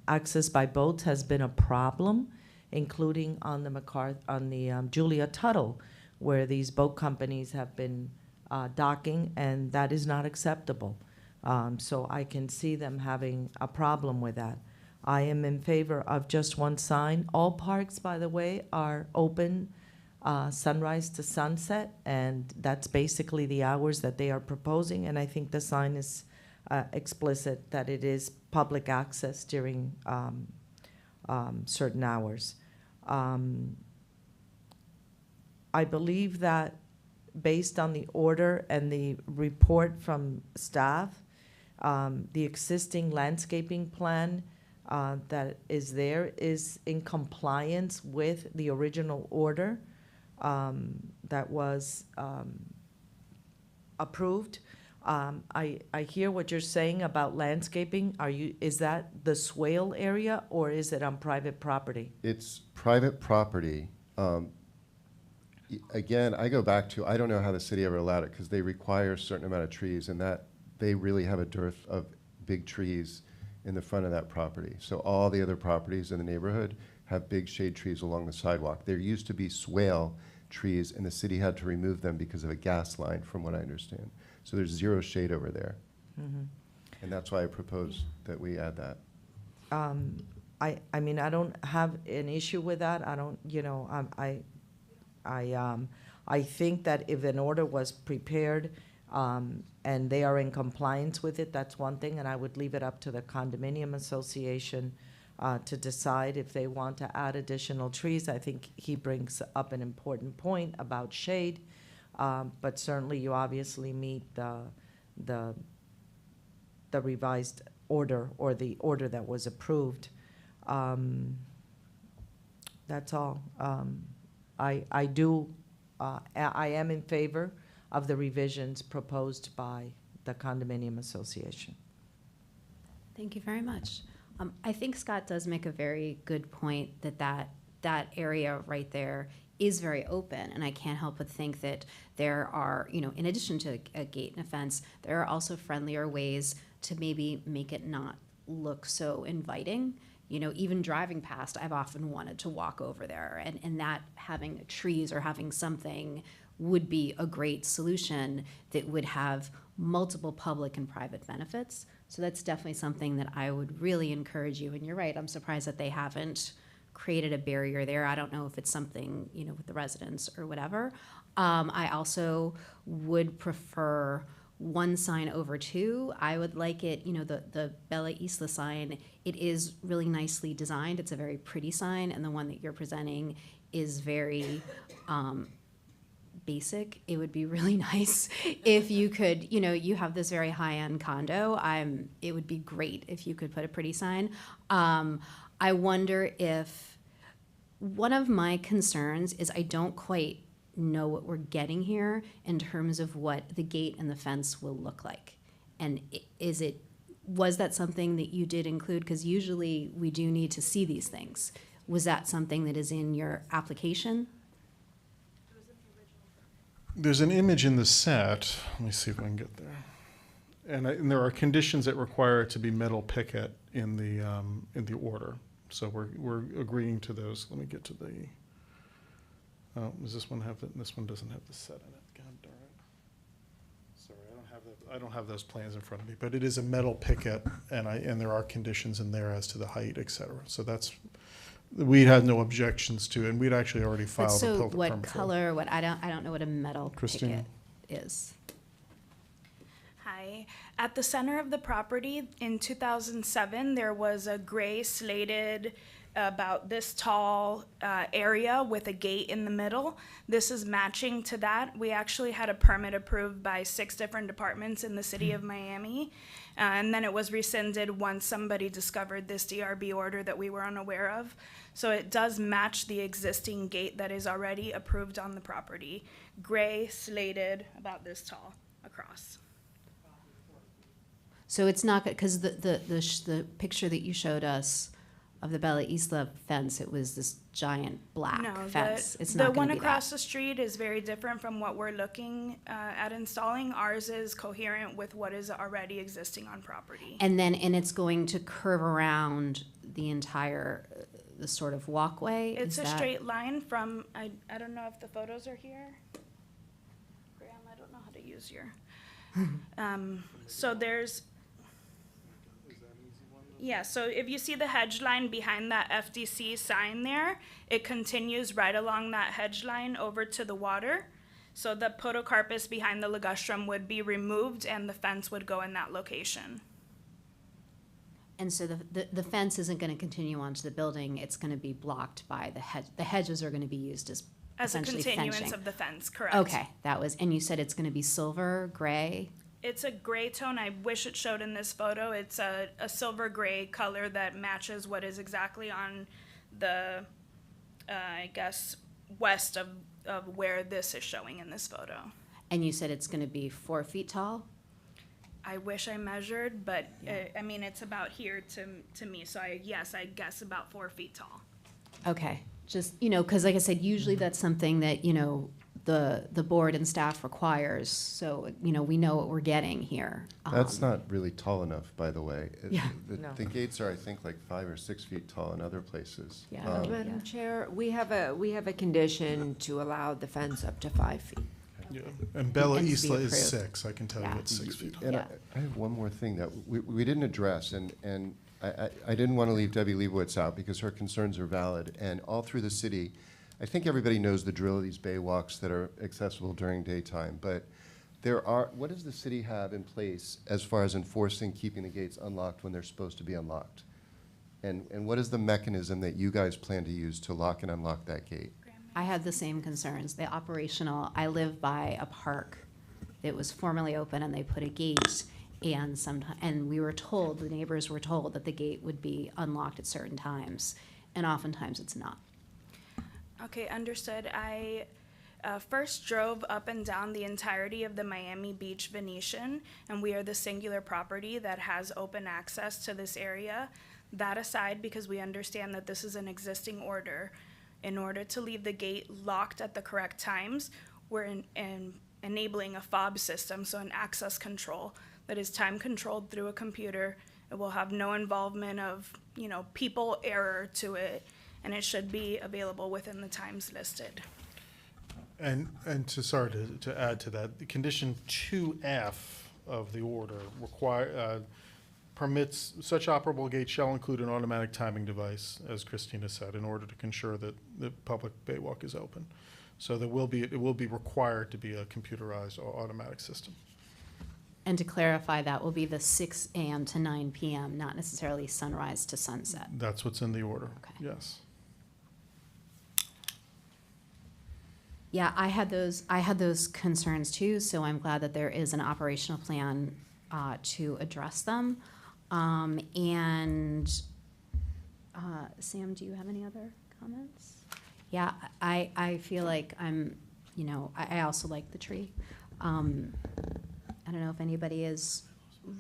Access by boats has been a problem, including on the Julia Tuttle, where these boat companies have been docking, and that is not acceptable. So I can see them having a problem with that. I am in favor of just one sign. All parks, by the way, are open sunrise to sunset, and that's basically the hours that they are proposing. And I think the sign is explicit that it is public access during certain hours. I believe that based on the order and the report from staff, the existing landscaping plan that is there is in compliance with the original order that was approved. I hear what you're saying about landscaping. Is that the swale area, or is it on private property? It's private property. Again, I go back to, I don't know how the city ever allowed it, because they require a certain amount of trees, and that they really have a dearth of big trees in the front of that property. So all the other properties in the neighborhood have big shade trees along the sidewalk. There used to be swale trees, and the city had to remove them because of a gas line, from what I understand. So there's zero shade over there. Mm-hmm. And that's why I propose that we add that. I mean, I don't have an issue with that. I don't, I think that if an order was prepared and they are in compliance with it, that's one thing, and I would leave it up to the condominium association to decide if they want to add additional trees. I think he brings up an important point about shade, but certainly you obviously meet the revised order, or the order that was approved. That's all. I do I am in favor of the revisions proposed by the condominium association. Thank you very much. I think Scott does make a very good point that area right there is very open, and I can't help but think that there are, in addition to a gate and a fence, there are also friendlier ways to maybe make it not look so inviting. Even driving past, I've often wanted to walk over there, and that having trees or having something would be a great solution that would have multiple public and private benefits. So that's definitely something that I would really encourage you. And you're right, I'm surprised that they haven't created a barrier there. I don't know if it's something, with the residents or whatever. I also would prefer one sign over two. I would like it, the Bella Isla sign, it is really nicely designed. It's a very pretty sign, and the one that you're presenting is very basic. It would be really nice if you could, you have this very high-end condo. It would be great if you could put a pretty sign. I wonder if one of my concerns is I don't quite know what we're getting here in terms of what the gate and the fence will look like. And was that something that you did include? Because usually we do need to see these things. Was that something that is in your application? There's an image in the set. Let me see if I can get there. And there are conditions that require it to be metal picket in the order. So we're agreeing to those. Let me get to the. Does this one have this one doesn't have the set in it? God darn it. Sorry, I don't have those plans in front of me. But it is a metal picket, and there are conditions in there as to the height, et cetera. So we had no objections to it, and we'd actually already filed a building permit. What color? What I don't know what a metal Christina. picket is. Hi. At the center of the property in 2007, there was a gray slated about this tall area with a gate in the middle. This is matching to that. We actually had a permit approved by 6 different departments in the city of Miami. And then it was rescinded once somebody discovered this DRB order that we were unaware of. So it does match the existing gate that is already approved on the property. Gray slated about this tall across. So it's not good, because the picture that you showed us of the Bella Isla fence, it was this giant black fence. It's not the gonna one be across that. the street is very different from what we're looking at installing. Ours is coherent with what is already existing on property. And it's going to curve around the entire, the sort of walkway? It's Is a that- straight line from, I don't know if the photos are here. Graham, I don't know how to use your. So there's, yeah, so if you see the hedge line behind that FDC sign there, it continues right along that hedge line over to the water. So the podocarpus behind the ligustrum would be removed and the fence would go in that location. And so the fence isn't going to continue onto the building, it's going to be blocked by the hedge. The hedges are going to be used as As a essentially continuance fencing. of the fence, correct. Okay, and you said it's going to be silver, gray? It's a gray tone. I wish it showed in this photo. It's a silver gray color that matches what is exactly on the, I guess, west of where this is showing in this photo. And you said it's going to be 4 feet tall? I wish I measured, but I mean, it's about here to me. So I guess about 4 feet tall. Okay, just, because like I said, usually that's something that, the board and staff requires, so, we know what we're getting here. That's not really tall enough, by the way. Yeah. The gates are, I think, like 5 or 6 feet tall in other places. Yeah. Madam Chair, we have a condition to allow the fence up to 5 feet. Yeah, and Bella And to be Isla is approved. 6. I can tell you it's 6 feet. And I have one more thing that we didn't address, and I didn't want to leave Debbie Leibowitz out because her concerns are valid. And all through the city, I think everybody knows the drill of these bay walks that are accessible during daytime. But what does the city have in place as far as enforcing keeping the gates unlocked when they're supposed to be unlocked? And what is the mechanism that you guys plan to use to lock and unlock that gate? I had the same concerns, the operational. I live by a park that was formerly open, and they put a gate, and we were told, the neighbors were told, that the gate would be unlocked at certain times, and oftentimes it's not. Okay, understood. First drove up and down the entirety of the Miami Beach Venetian, and we are the singular property that has open access to this area. That aside, because we understand that this is an existing order, in order to leave the gate locked at the correct times, we're enabling a fob system, so an access control that is time controlled through a computer. It will have no involvement of, people error to it, and it should be available within the times listed. And to add to that, the condition 2F of the order permits such operable gate shall include an automatic timing device, as Christina said, in order to ensure that the public baywalk is open. So it will be required to be a computerized or automatic system. And to clarify, that will be the 6 a.m. to 9 p.m., not necessarily sunrise to sunset. That's what's in the order, Okay. yes. Yeah, I had those concerns too, so I'm glad that there is an operational plan to address them. Sam, do you have any other comments? Yeah, I feel like I also like the tree. I don't know if anybody is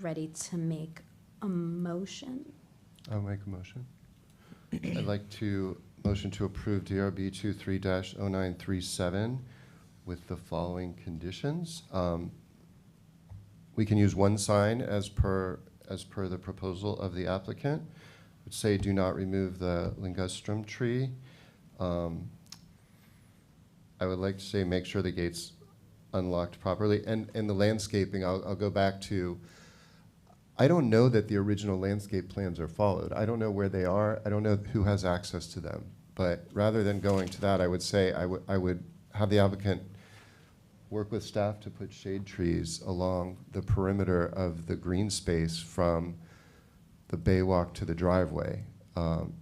ready to make a motion. I'll make a motion. I'd like to motion to approve DRB 23-0937 with the following conditions. We can use one sign as per the proposal of the applicant. Would say do not remove the ligustrum tree. I would like to say make sure the gate's unlocked properly. And the landscaping, I'll go back to, I don't know that the original landscape plans are followed. I don't know where they are. I don't know who has access to them. But rather than going to that, I would say I would have the applicant work with staff to put shade trees along the perimeter of the green space from the baywalk to the driveway,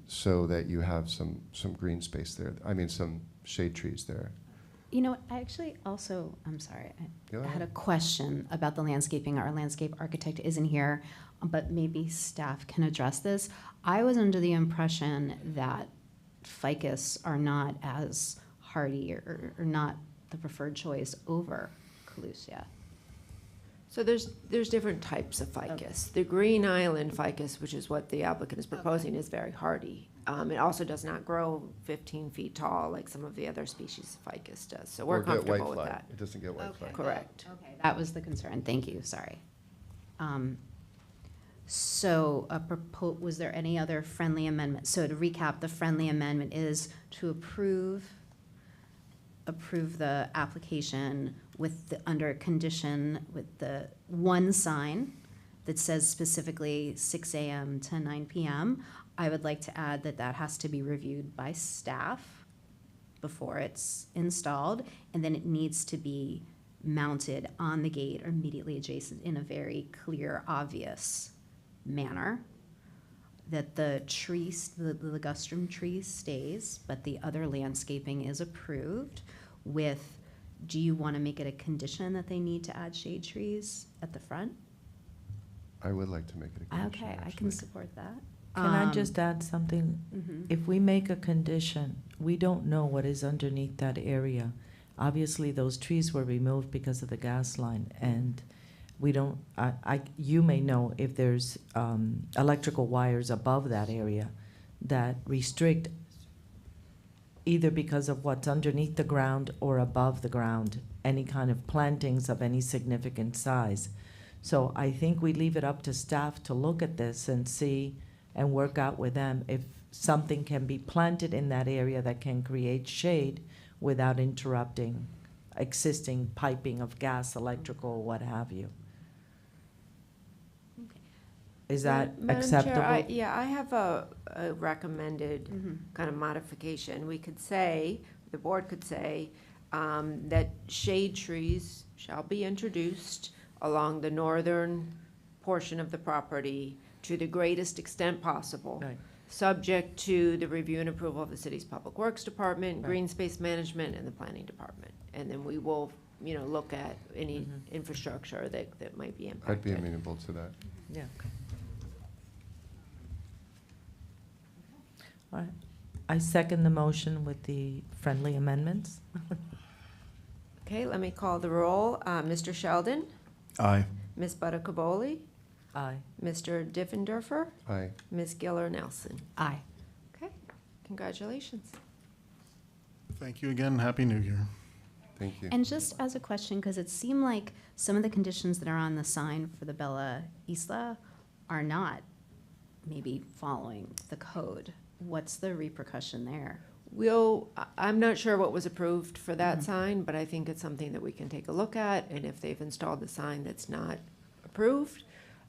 so that you have some green space there. I mean, some shade trees there. I actually also, I'm sorry, I had a question about the landscaping. Our landscape architect isn't here, but maybe staff can address this. I was under the impression that ficus are not as hardy or not the preferred choice over Colusia. So there's different types of ficus. The Green Island ficus, which is what the applicant is proposing, is very hardy. It also does not grow 15 feet tall like some of the other species of ficus does. So we're comfortable with that. It doesn't get white fly. Correct. Okay, that was the concern. Thank you, sorry. So was there any other friendly amendment? So to recap, the friendly amendment is to approve the application with under condition with the one sign that says specifically 6 a.m. to 9 p.m. I would like to add that has to be reviewed by staff before it's installed, and then it needs to be mounted on the gate or immediately adjacent in a very clear, obvious manner. That the trees, the ligustrum tree stays, but the other landscaping is approved with, do you want to make it a condition that they need to add shade trees at the front? I would like to make it a condition. Okay, I can support that. Can I just add something? Mhm. If we make a condition, we don't know what is underneath that area. Obviously, those trees were removed because of the gas line, and we don't, you may know if there's electrical wires above that area that restrict either because of what's underneath the ground or above the ground, any kind of plantings of any significant size. So I think we leave it up to staff to look at this and see and work out with them if something can be planted in that area that can create shade without interrupting existing piping of gas, electrical, what have you. Is that Madam acceptable? Chair, I have a recommended kind of modification. We could say, the board could say, that shade trees shall be introduced along the northern portion of the property to the greatest extent possible. Right. Subject to the review and approval of the city's Public Works Department, Green Space Management, and the Planning Department. And then we will, look at any infrastructure that might be impacted. I'd be amenable to that. Yeah. All right. I second the motion with the friendly amendments. Okay, let me call the roll. Mr. Sheldon, Aye. Ms. Buttercaboli, Aye. Mr. Diffenderfer, Aye. Ms. Giller Nelson. Aye. Okay, congratulations. Thank you again. Happy New Year. Thank you. And just as a question, because it seemed like some of the conditions that are on the sign for the Bella Isla are not maybe following the code. What's the repercussion there? I'm not sure what was approved for that sign, but I think it's something that we can take a look at, and if they've installed a sign that's not approved,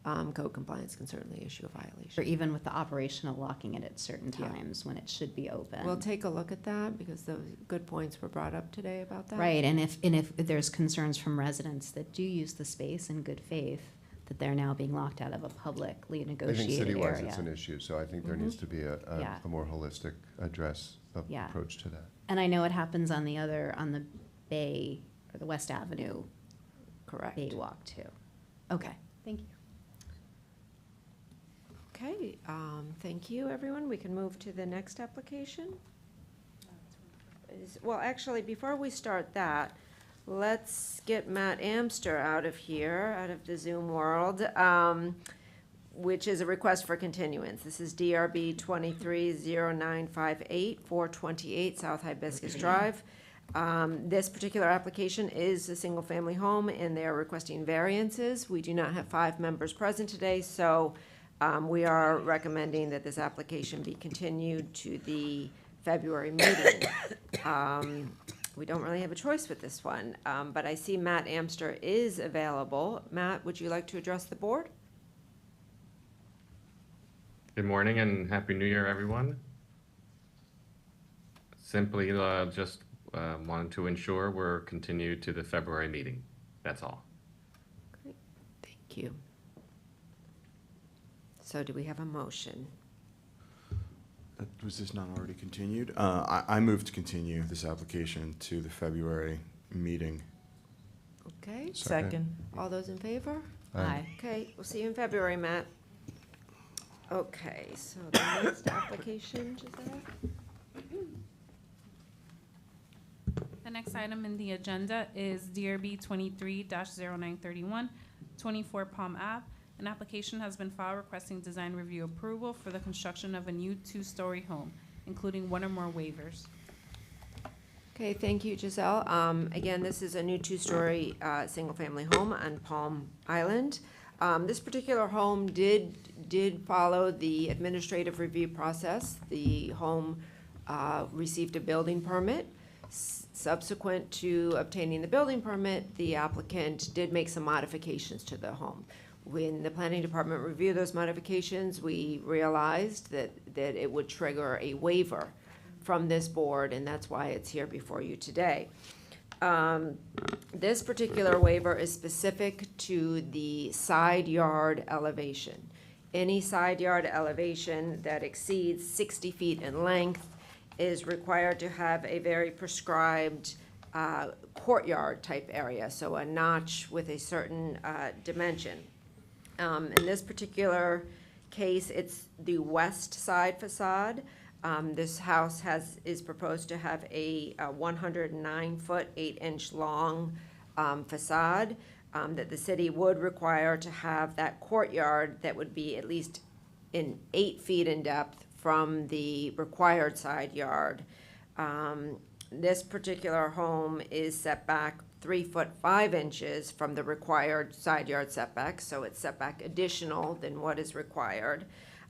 code compliance can certainly issue a violation. Or even with the operational locking it at certain Yeah. times when it should be open? We'll take a look at that, because those good points were brought up today about that. Right, and if there's concerns from residents that do use the space in good faith, that they're now being locked out of a publicly I think negotiated area. city-wise it's an issue, so I think there needs to be Yeah. a more holistic Yeah. approach to that. And I know it happens on the Bay, or the West Avenue Correct. Bay Walk too. Okay, thank you. Okay, thank you, everyone. We can move to the next application. Well, actually, before we start that, let's get Matt Amster out of here, out of the Zoom world, which is a request for continuance. This is DRB 230958, 428 South Hibiscus Drive. This particular application is a single-family home, and they are requesting variances. We do not have 5 members present today, so we are recommending that this application be continued to the February meeting. We don't really have a choice with this one, but I see Matt Amster is available. Matt, would you like to address the board? Good morning and Happy New Year, everyone. Simply just wanted to ensure we're continued to the February meeting. That's all. Great, thank you. So do we have a motion? Was this not already continued? I move to continue this application to the February meeting. Okay, Second. all those in favor? Aye. Okay, we'll see you in February, Matt. Okay, so the next application, Giselle? The next item in the agenda is DRB 23-0931, 24 Palm Ave. An application has been filed requesting design review approval for the construction of a new 2-story home, including one or more waivers. Okay, thank you, Giselle. Again, this is a new 2-story, single-family home on Palm Island. This particular home did follow the administrative review process. The home received a building permit. Subsequent to obtaining the building permit, the applicant did make some modifications to the home. When the planning department reviewed those modifications, we realized that it would trigger a waiver from this board, and that's why it's here before you today. This particular waiver is specific to the side yard elevation. Any side yard elevation that exceeds 60 feet in length is required to have a very prescribed courtyard type area, so a notch with a certain dimension. In this particular case, it's the west side facade. This house is proposed to have a 109-foot, 8-inch long facade that the city would require to have that courtyard that would be at least 8 feet in depth from the required side yard. This particular home is set back 3 foot 5 inches from the required side yard setback, so it's set back additional than what is required.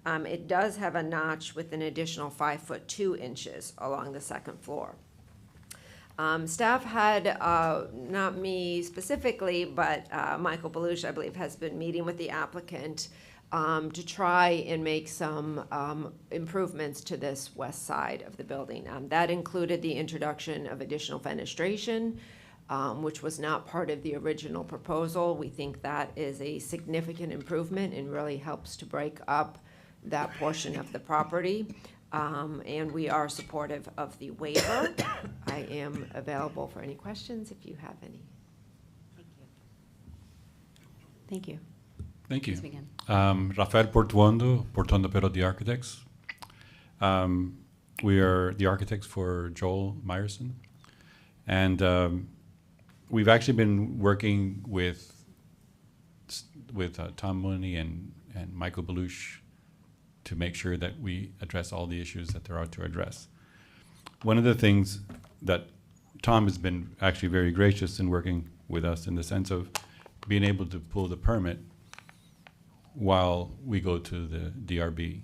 It does have a notch with an additional 5 foot 2 inches along the second floor. Staff had, not me specifically, but Michael Belush, I believe, has been meeting with the applicant to try and make some improvements to this west side of the building. That included the introduction of additional fenestration, which was not part of the original proposal. We think that is a significant improvement and really helps to break up that portion of the property. And we are supportive of the waiver. I am available for any questions if you have any. Thank you. Thank you. Please begin. Rafael Portuondo Perotti Architects. We are the architects for Joel Meyerson. And we've actually been working with Tom Mooney and Michael Belush to make sure that we address all the issues that there are to address. One of the things that Tom has been actually very gracious in working with us in the sense of being able to pull the permit while we go to the DRB.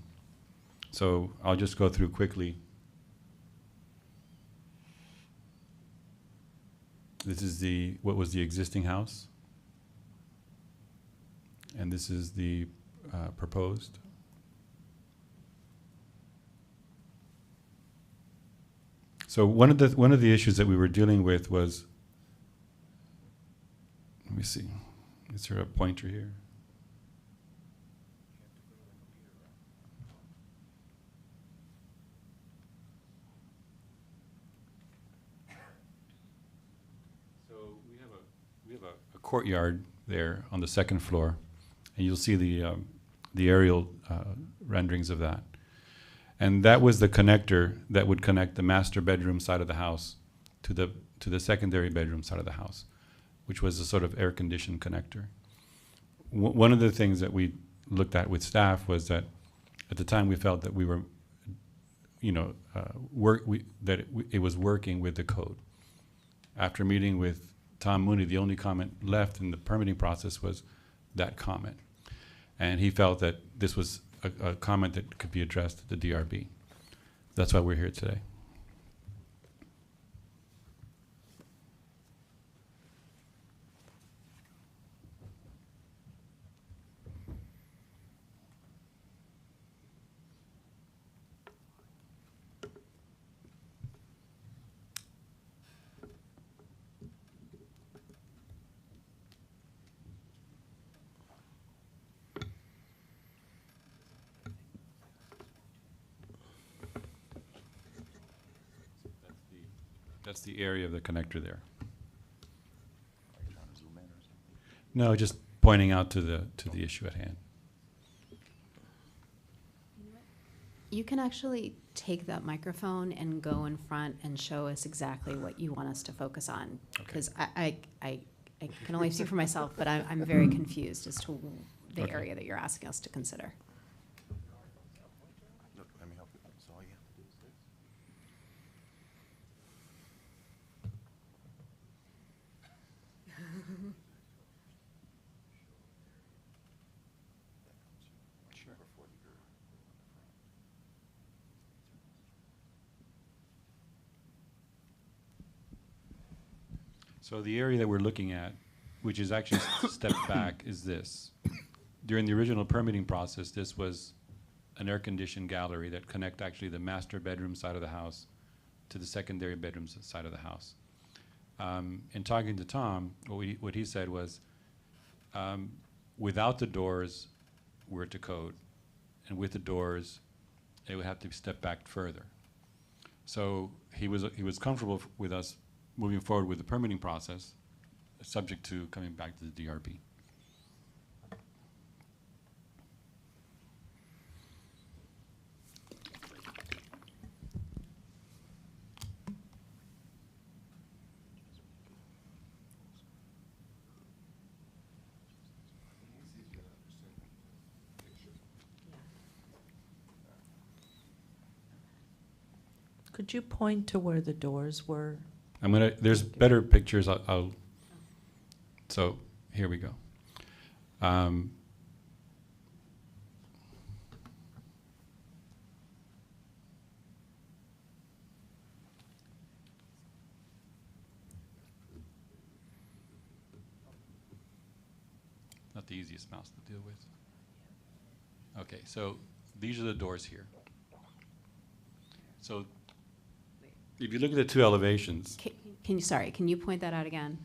So I'll just go through quickly. This is what was the existing house. And this is the proposed. So one of the issues that we were dealing with was, let me see, is there a pointer here? So we have a courtyard there on the second floor, and you'll see the aerial renderings of that. And that was the connector that would connect the master bedroom side of the house to the secondary bedroom side of the house, which was a sort of air-conditioned connector. One of the things that we looked at with staff was that at the time we felt that we were, it was working with the code. After meeting with Tom Mooney, the only comment left in the permitting process was that comment. And he felt that this was a comment that could be addressed at the DRB. That's why we're here today. That's the area of the connector there. No, just pointing out to the issue at hand. You can actually take that microphone and go in front and show us exactly what you want us to focus on. Because I can only speak for myself, but I'm very confused as to the area that you're asking us to consider. Let me help you. That's all you have to do is this. Sure. So the area that we're looking at, which is actually stepped back, is this. During the original permitting process, this was an air-conditioned gallery that connect actually the master bedroom side of the house to the secondary bedroom side of the house. In talking to Tom, what he said was, without the doors, we're to code, and with the doors, it would have to be stepped back further. So he was comfortable with us moving forward with the permitting process, subject to coming back to the DRB. Could you point to where the doors were? There's better pictures. So here we go. Not the easiest mouse to deal with. Okay, so these are the doors here. So if you look at the two elevations. Can you point that out again?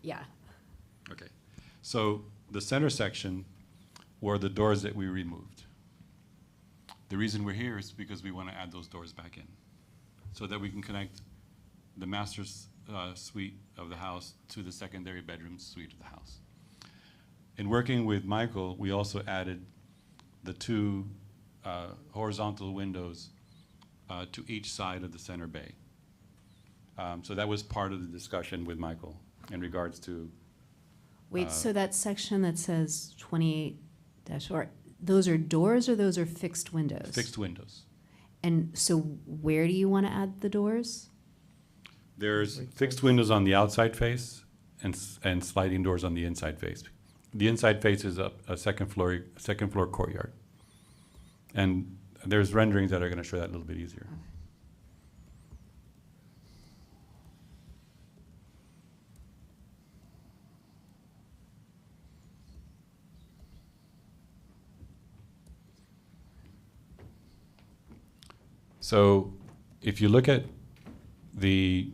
Yeah. Okay. So the center section were the doors that we removed. The reason we're here is because we want to add those doors back in so that we can connect the master suite of the house to the secondary bedroom suite of the house. In working with Michael, we also added the two horizontal windows to each side of the center bay. So that was part of the discussion with Michael in regards to. Wait, so that section that says 28 or those are doors or those are fixed windows? Fixed windows. And so where do you want to add the doors? There's fixed windows on the outside face and sliding doors on the inside face. The inside face is a second floor courtyard. And there's renderings that are going to show that a little bit easier. So if you look at the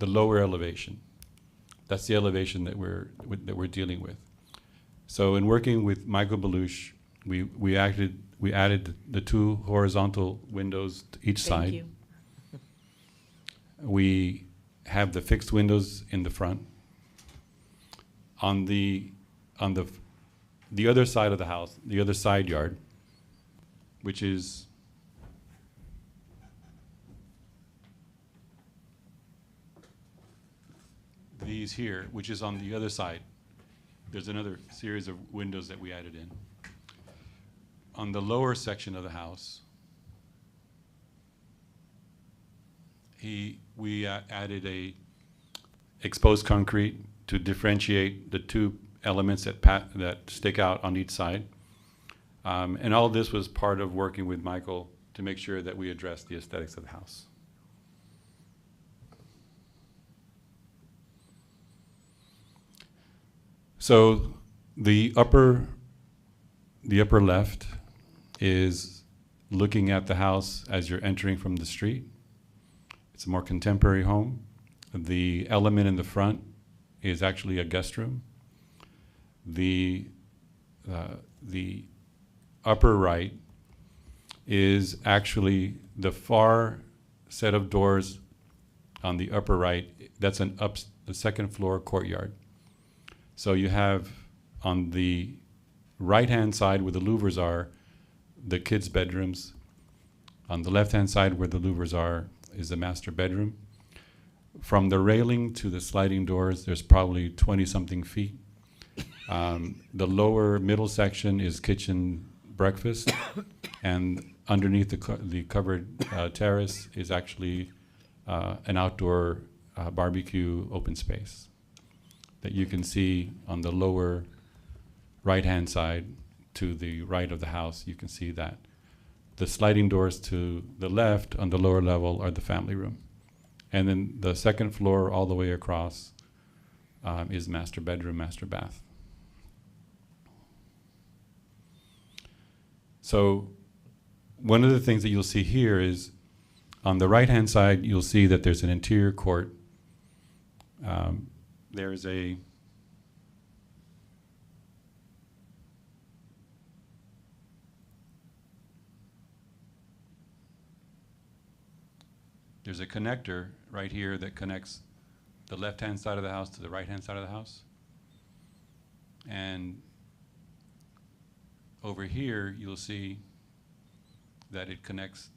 lower elevation, that's the elevation that we're dealing with. So in working with Michael Belush, we added the two horizontal windows to each side. Thank you. We have the fixed windows in the front. On the other side of the house, the other side yard, which is these here, which is on the other side. There's another series of windows that we added in. On the lower section of the house, we added a exposed concrete to differentiate the two elements that stick out on each side. And all this was part of working with Michael to make sure that we address the aesthetics of the house. So the upper left is looking at the house as you're entering from the street. It's a more contemporary home. The element in the front is actually a guest room. The upper right is actually the far set of doors on the upper right. That's the second floor courtyard. So you have on the right-hand side where the louvers are, the kids' bedrooms. On the left-hand side where the louvers are is the master bedroom. From the railing to the sliding doors, there's probably 20-something feet. The lower middle section is kitchen breakfast, and underneath the covered terrace is actually an outdoor barbecue open space that you can see on the lower right-hand side to the right of the house. You can see that. The sliding doors to the left on the lower level are the family room. And then the second floor all the way across is master bedroom, master bath. So one of the things that you'll see here is on the right-hand side, you'll see that there's an interior court. There's a connector right here that connects the left-hand side of the house to the right-hand side of the house. And over here, you'll see that it connects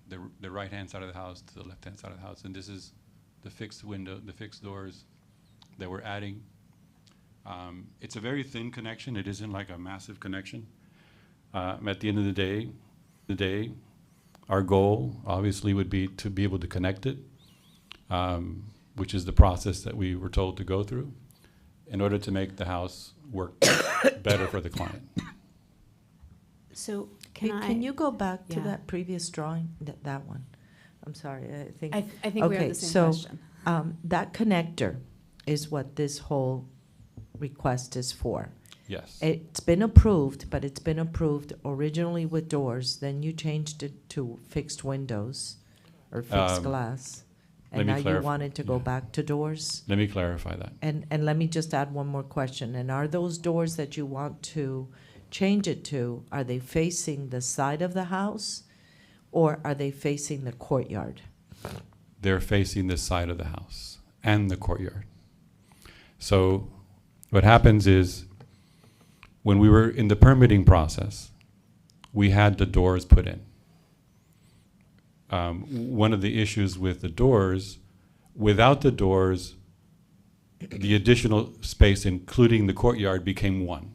the right-hand side of the house to the left-hand side of the house. And this is the fixed window, the fixed doors that we're adding. It's a very thin connection. It isn't like a massive connection. At the end of the day, our goal obviously would be to be able to connect it, which is the process that we were told to go through in order to make the house work better for the client. So Can you go back to Yeah. that previous drawing, that one? I'm sorry, I think. I think we have the same question. That connector is what this whole request is for. Yes. It's been approved, but it's been approved originally with doors, then you changed it to fixed windows or fixed glass. let And me now you clarify- wanted to go back to doors? Let me clarify that. And let me just add one more question. And are those doors that you want to change it to, are they facing the side of the house or are they facing the courtyard? They're facing this side of the house and the courtyard. So what happens is when we were in the permitting process, we had the doors put in. one of the issues with the doors, without the doors, the additional space, including the courtyard, became 1,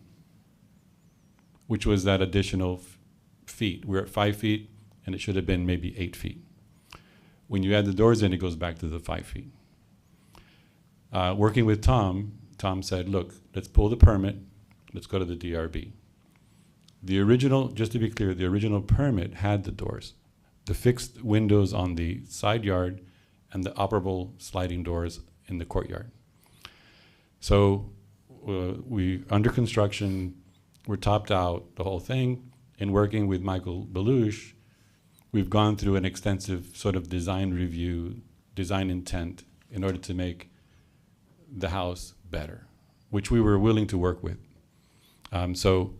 which was that additional feet. We're at 5 feet, and it should have been maybe 8 feet. When you add the doors in, it goes back to the 5 feet. Working with Tom said, look, let's pull the permit, let's go to the DRB. The original, just to be clear, the original permit had the doors, the fixed windows on the side yard and the operable sliding doors in the courtyard. So we, under construction, we're topped out, the whole thing. In working with Michael Belush, we've gone through an extensive sort of design review, design intent, in order to make the house better, which we were willing to work with. So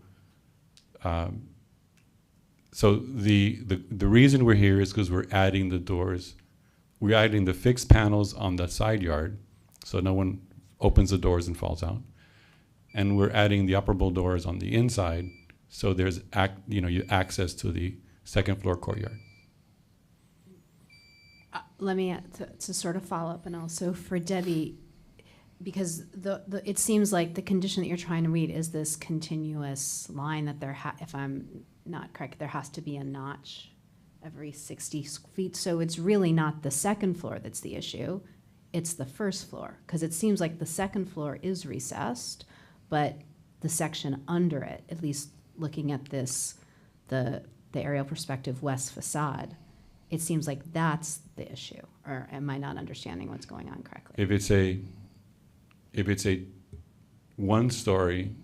the reason we're here is because we're adding the doors. We're adding the fixed panels on the side yard, so no one opens the doors and falls out. And we're adding the operable doors on the inside, so there's access to the second floor courtyard. Let me, to sort of follow up, and also for Debbie, because it seems like the condition that you're trying to read is this continuous line that if I'm not correct, there has to be a notch every 60 feet. So it's really not the second floor that's the issue, it's the first floor. Because it seems like the second floor is recessed, but the section under it, at least looking at this, the aerial perspective west facade, it seems like that's the issue. Or am I not understanding what's going on correctly? If it's a 1-story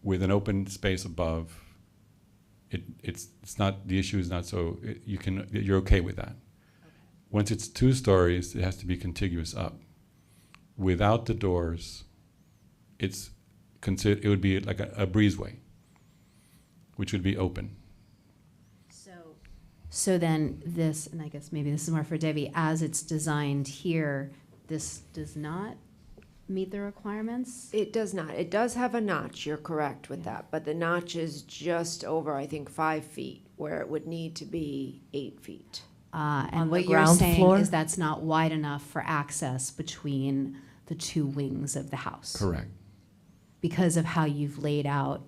with an open space above, it's not, the issue is not so, you're okay with that. Once it's 2 stories, it has to be contiguous up. Without the doors, it would be like a breezeway, which would be open. So then this, and I guess maybe this is more for Debbie, as it's designed here, this does not meet the requirements? It does not. It does have a notch, you're correct with that, but the notch is just over, I think, 5 feet, where it would need to be 8 feet. And what you're saying is that's not wide enough for access between the 2 wings of the house? Correct. Because of how you've laid out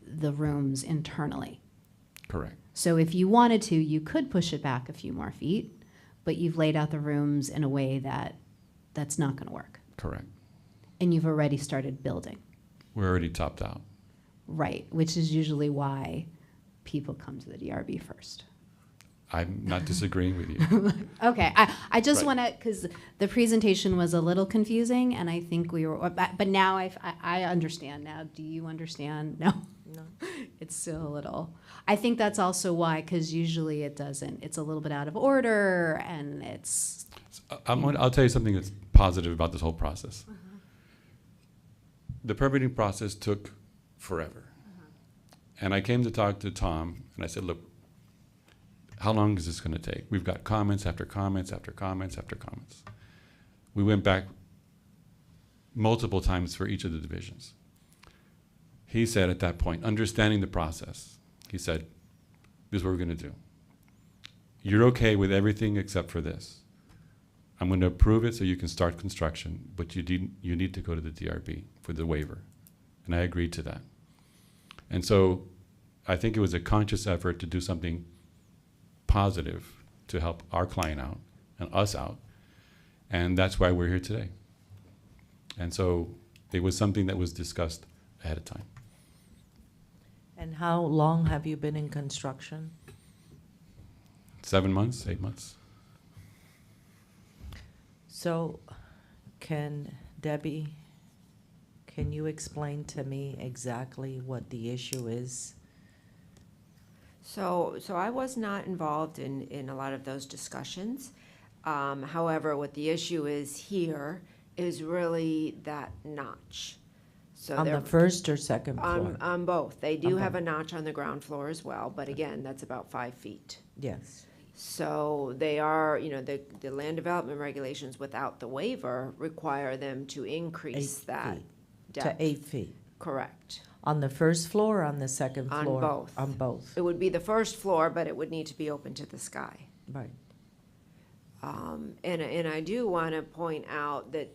the rooms internally? Correct. So if you wanted to, you could push it back a few more feet, but you've laid out the rooms in a way that's not going to work. Correct. And you've already started building. We're already topped out. Right, which is usually why people come to the DRB first. I'm not disagreeing with you. Okay, I just Right. want to, because the presentation was a little confusing, and I think we were, but now I understand now. Do you understand? No? No. It's still a little. I think that's also why, because usually it doesn't. It's a little bit out of order, and it's. I'll tell you something that's positive about this whole process. The permitting process took forever. And I came to talk to Tom, and I said, look, how long is this going to take? We've got comments after comments after comments after comments. We went back multiple times for each of the divisions. He said at that point, understanding the process, he said, this is what we're going to do. You're okay with everything except for this. I'm going to approve it so you can start construction, but you need to go to the DRB for the waiver. And I agreed to that. And so I think it was a conscious effort to do something positive to help our client out and us out. And that's why we're here today. And so it was something that was discussed ahead of time. And how long have you been in construction? 7 months, 8 months. So, Debbie, can you explain to me exactly what the issue is? So I was not involved in a lot of those discussions. However, what the issue is here is really that notch. So On the first or second floor? On both. They do On have both. a notch on the ground floor as well, but again, that's about 5 feet. Yes. So they are, the land development regulations without the waiver require them to increase 8 that feet. depth. To 8 feet. Correct. On the first floor or on the second On floor? both. On both, It would be the first floor, but it would need to be open to the sky. right. And I do want to point out that,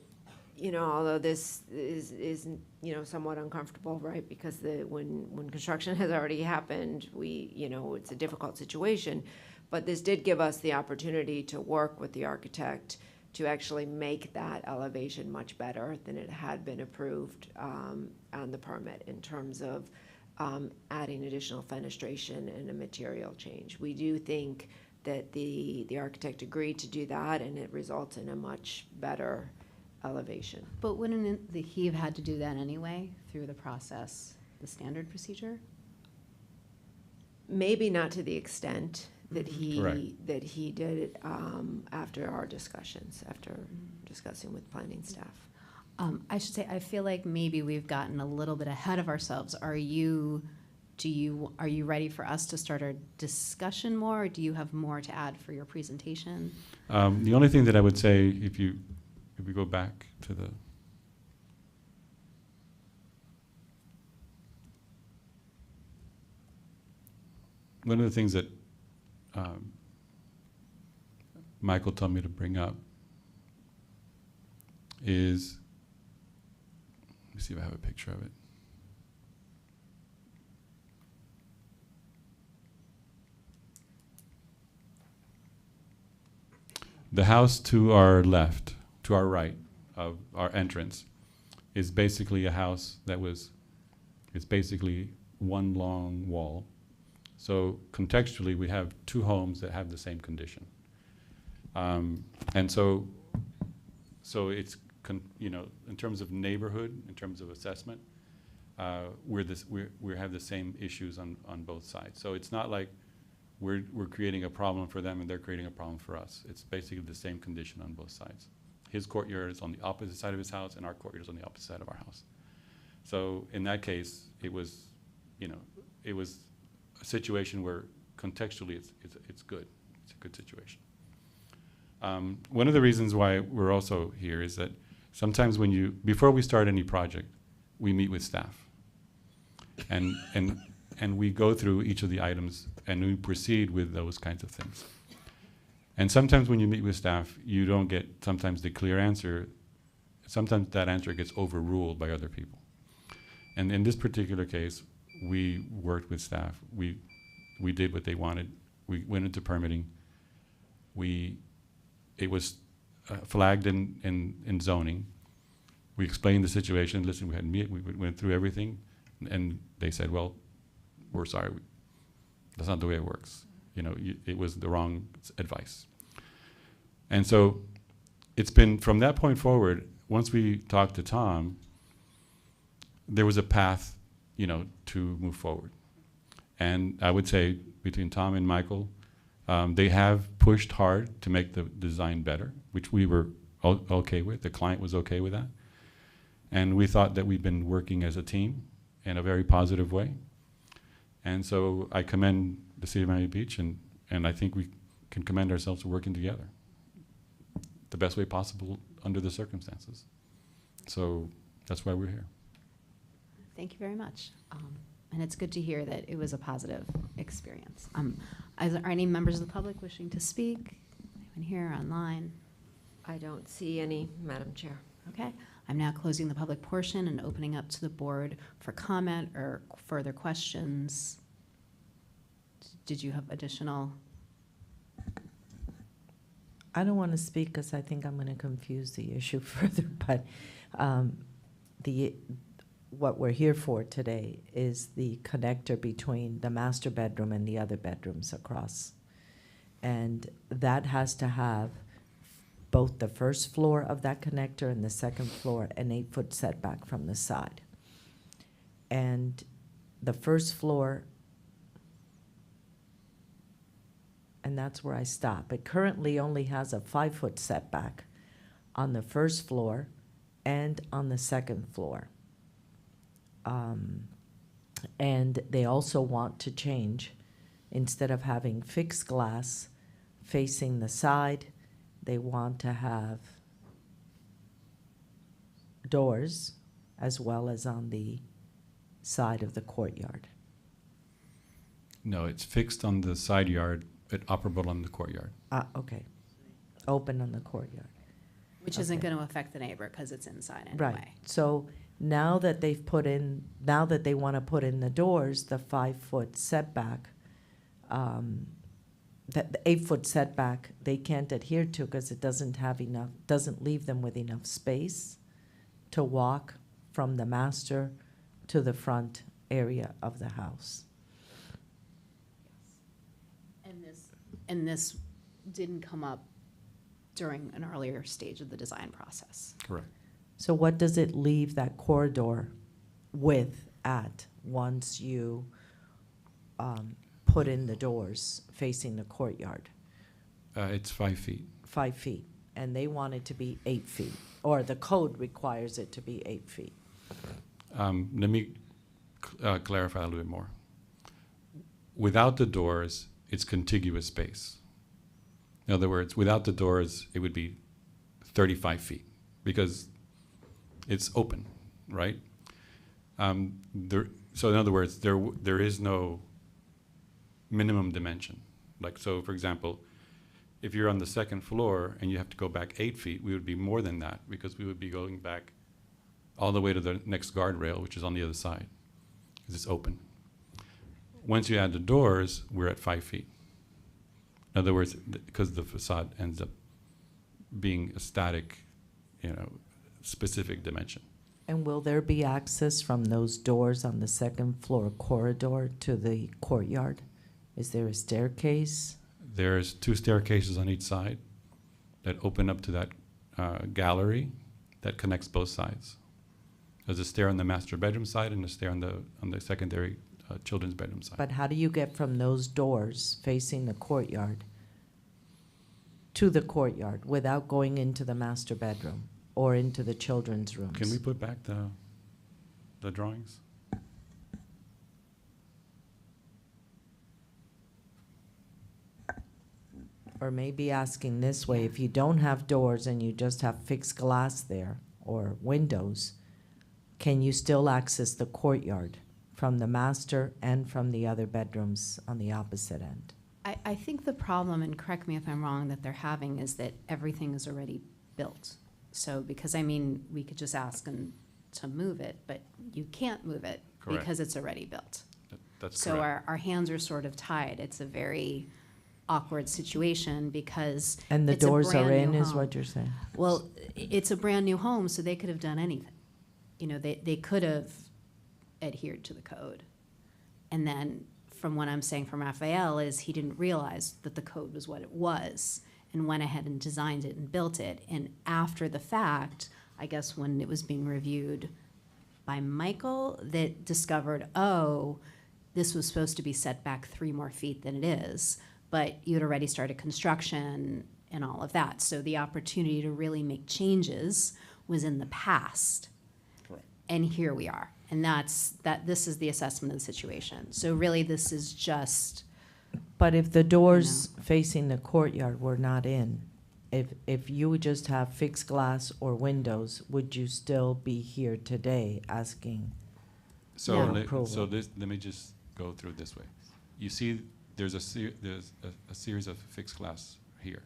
you know, although this is, you know, somewhat uncomfortable, right? Because when construction has already happened, you know, it's a difficult situation. But this did give us the opportunity to work with the architect to actually make that elevation much better than it had been approved on the permit in terms of adding additional fenestration and a material change. We do think that the architect agreed to do that, and it results in a much better elevation. But wouldn't he have had to do that anyway through the process, the standard procedure? Maybe not to the extent that Correct. that he did it after our discussions, after discussing with planning staff. I should say, I feel like maybe we've gotten a little bit ahead of ourselves. Are you ready for us to start our discussion more, or do you have more to add for your presentation? The only thing that I would say, if we go back to the one of the things that Michael told me to bring up is, let me see if I have a picture of it. The house to our left, to our right of our entrance, is basically a house that it's basically one long wall. So contextually, we have two homes that have the same condition. And so it's, you know, in terms of neighborhood, in terms of assessment, we have the same issues on both sides. So it's not like we're creating a problem for them and they're creating a problem for us. It's basically the same condition on both sides. His courtyard is on the opposite side of his house, and our courtyard is on the opposite side of our house. So in that case, it was, you know, it was a situation where contextually it's good. It's a good situation. One of the reasons why we're also here is that sometimes before we start any project, we meet with staff. And we go through each of the items and we proceed with those kinds of things. And sometimes when you meet with staff, you don't get sometimes the clear answer. Sometimes that answer gets overruled by other people. And in this particular case, we worked with staff. We did what they wanted. We went into permitting. It was flagged in zoning. We explained the situation. Listen, we went through everything, and they said, well, we're sorry. That's not the way it works. You know, it was the wrong advice. And so it's been, from that point forward, once we talked to Tom, there was a path, you know, to move forward. And I would say between Tom and Michael, they have pushed hard to make the design better, which we were okay with. The client was okay with that. And we thought that we've been working as a team in a very positive way. And so I commend the City of Miami Beach, and I think we can commend ourselves for working together the best way possible under the circumstances. So that's why we're here. Thank you very much. And it's good to hear that it was a positive experience. Are there any members of the public wishing to speak? Anyone here, online? I don't see any, Madam Chair. Okay. I'm now closing the public portion and opening up to the board for comment or further questions. Did you have additional? I don't want to speak because I think I'm going to confuse the issue further, but what we're here for today is the connector between the master bedroom and the other bedrooms across. And that has to have both the first floor of that connector and the second floor an 8-foot setback from the side. And the first floor, and that's where I stop. It currently only has a 5-foot setback on the first floor and on the second floor. And they also want to change, instead of having fixed glass facing the side, they want to have doors as well as on the side of the courtyard? No, it's fixed on the side yard, but operable on the courtyard. Okay. Open on the courtyard. Which isn't Okay. going to affect the neighbor because it's inside anyway. Right. So now that they want to put in the doors, the 5-foot setback, that the 8-foot setback, they can't adhere to because it doesn't leave them with enough space to walk from the master to the front area of the house. And this didn't come up during an earlier stage of the design process. Correct. So what does it leave that corridor with at once you put in the doors facing the courtyard? It's 5 feet. 5 feet, and they want it to be 8 feet, or the code requires it to be 8 feet. Let me clarify a little bit more. Without the doors, it's contiguous space. In other words, without the doors, it would be 35 feet because it's open, right? So in other words, there is no minimum dimension. Like, so for example, if you're on the second floor and you have to go back 8 feet, we would be more than that because we would be going back all the way to the next guardrail, which is on the other side, because it's open. Once you add the doors, we're at 5 feet. In other words, because the facade ends up being a static, specific dimension. And will there be access from those doors on the second floor corridor to the courtyard? Is there a staircase? There's 2 staircases on each side that open up to that gallery that connects both sides. There's a stair on the master bedroom side and a stair on the secondary children's bedroom side. But how do you get from those doors facing the courtyard to the courtyard without going into the master bedroom or into the children's rooms? Can we put back the drawings? Or maybe asking this way, if you don't have doors and you just have fixed glass there or windows, can you still access the courtyard from the master and from the other bedrooms on the opposite end? I think the problem, and correct me if I'm wrong, that they're having is that everything is already built. So, because we could just ask them to move it, but you can't move it Correct. because it's already built. That's So correct. our hands are sort of tied. It's a very awkward situation because And the it's a doors are brand in, new is home. what you're saying? Well, it's a brand new home, so they could have done anything. They could have adhered to the code. And then from what I'm saying from Raphael is he didn't realize that the code was what it was and went ahead and designed it and built it. And after the fact, I guess when it was being reviewed by Michael, that discovered, this was supposed to be set back 3 more feet than it is, but you'd already started construction and all of that. So the opportunity to really make changes was in the past. Correct. And here we are. And this is the assessment of the situation. So really, this is just, But if the doors facing the courtyard were not in, if you would just have fixed glass or windows, would you still be here today asking So, for let approval? let me just go through it this way. You see, there's a series of fixed glass here.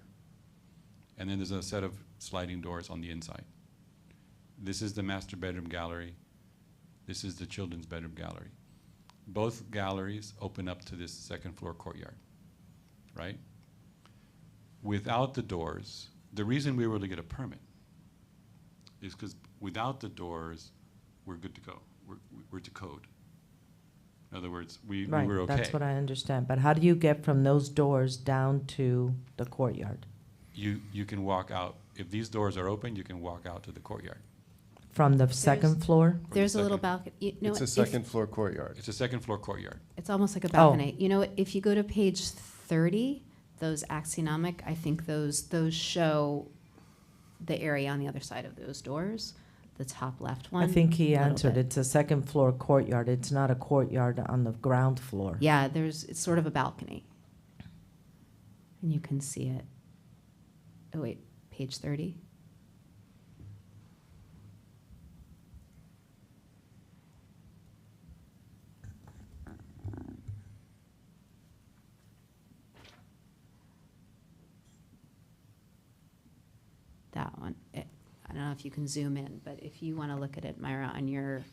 And then there's a set of sliding doors on the inside. This is the master bedroom gallery. This is the children's bedroom gallery. Both galleries open up to this second floor courtyard, right? Without the doors, the reason we were able to get a permit is because without the doors, we're good to go. We're to code. In other words, we were Right, okay. that's what I understand. But how do you get from those doors down to the courtyard? You can walk out, if these doors are open, you can walk out to the courtyard. From the second floor? From the there's a little second- balcony. It's a second floor courtyard. It's a second floor courtyard. It's almost like a Oh. balcony. If you go to page 30, those axionomic, I think those show the area on the other side of those doors, the top left one. I think he a little answered, bit. it's a second floor courtyard. It's not a courtyard on the ground floor. Yeah, it's sort of a balcony. And you can see it. Oh, wait, page 30? I don't know if you can zoom in, but if you want to look at it, Myra, on your,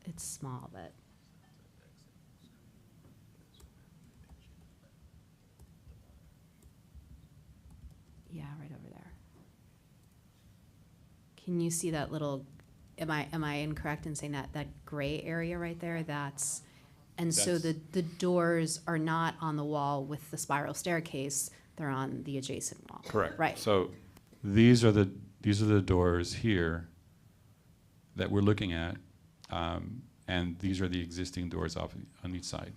it's small, but. Yeah, right over there. Can you see that little, am I incorrect in saying that gray area right there, that's, and so the doors are not on the wall with the spiral staircase, they're on the adjacent wall? Correct. Right. So these are the doors here that we're looking at, and these are the existing doors on each side.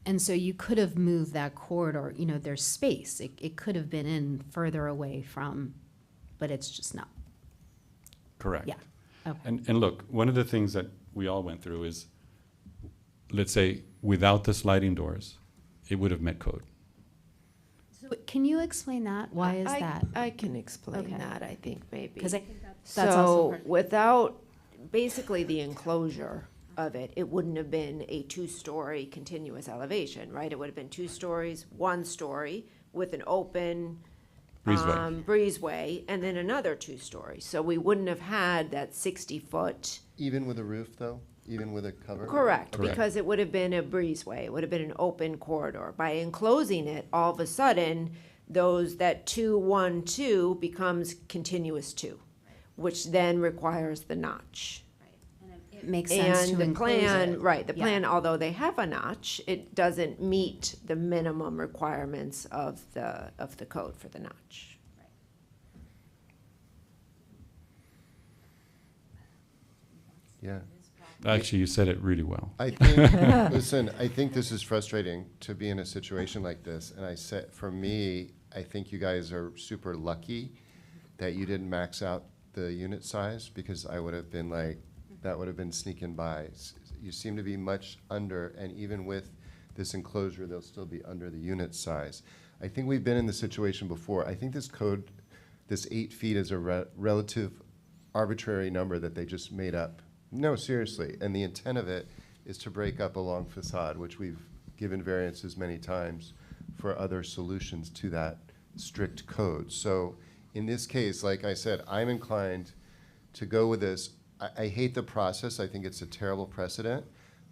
And so you could have moved that corridor, you know, there's space. It could have been in further away from, but it's just not. Correct. Yeah. Okay. And look, one of the things that we all went through is, let's say, without the sliding doors, it would have met code. So can you explain that? Why is that? I can explain Okay. that, I think, maybe. 'Cause I think that's also So part of it. without, basically the enclosure of it, it wouldn't have been a two-story continuous elevation, right? It would have been 2 stories, 1 story with an open Breezeway. breezeway, and then another 2 stories. So we wouldn't have had that 60-foot. Even with a roof, though? Even with a cover? Correct, because it would have been a breezeway. It would have been an open corridor. By enclosing it, all of a sudden, that 2, 1, 2 becomes continuous 2, which then requires the notch. It makes sense to And the enclose plan, it. right, the Yeah. plan, although they have a notch, it doesn't meet the minimum requirements of the code for the notch. Yeah. Actually, you said it really well. I think, listen, I think this is frustrating to be in a situation like this. And I said, for me, I think you guys are super lucky that you didn't max out the unit size, because I would have been like, that would have been sneaking by. You seem to be much under, and even with this enclosure, they'll still be under the unit size. I think we've been in the situation before. I think this code, this 8 feet is a relative arbitrary number that they just made up. No, seriously. And the intent of it is to break up a long facade, which we've given variances many times for other solutions to that strict code. So in this case, like I said, I'm inclined to go with this. I hate the process. I think it's a terrible precedent.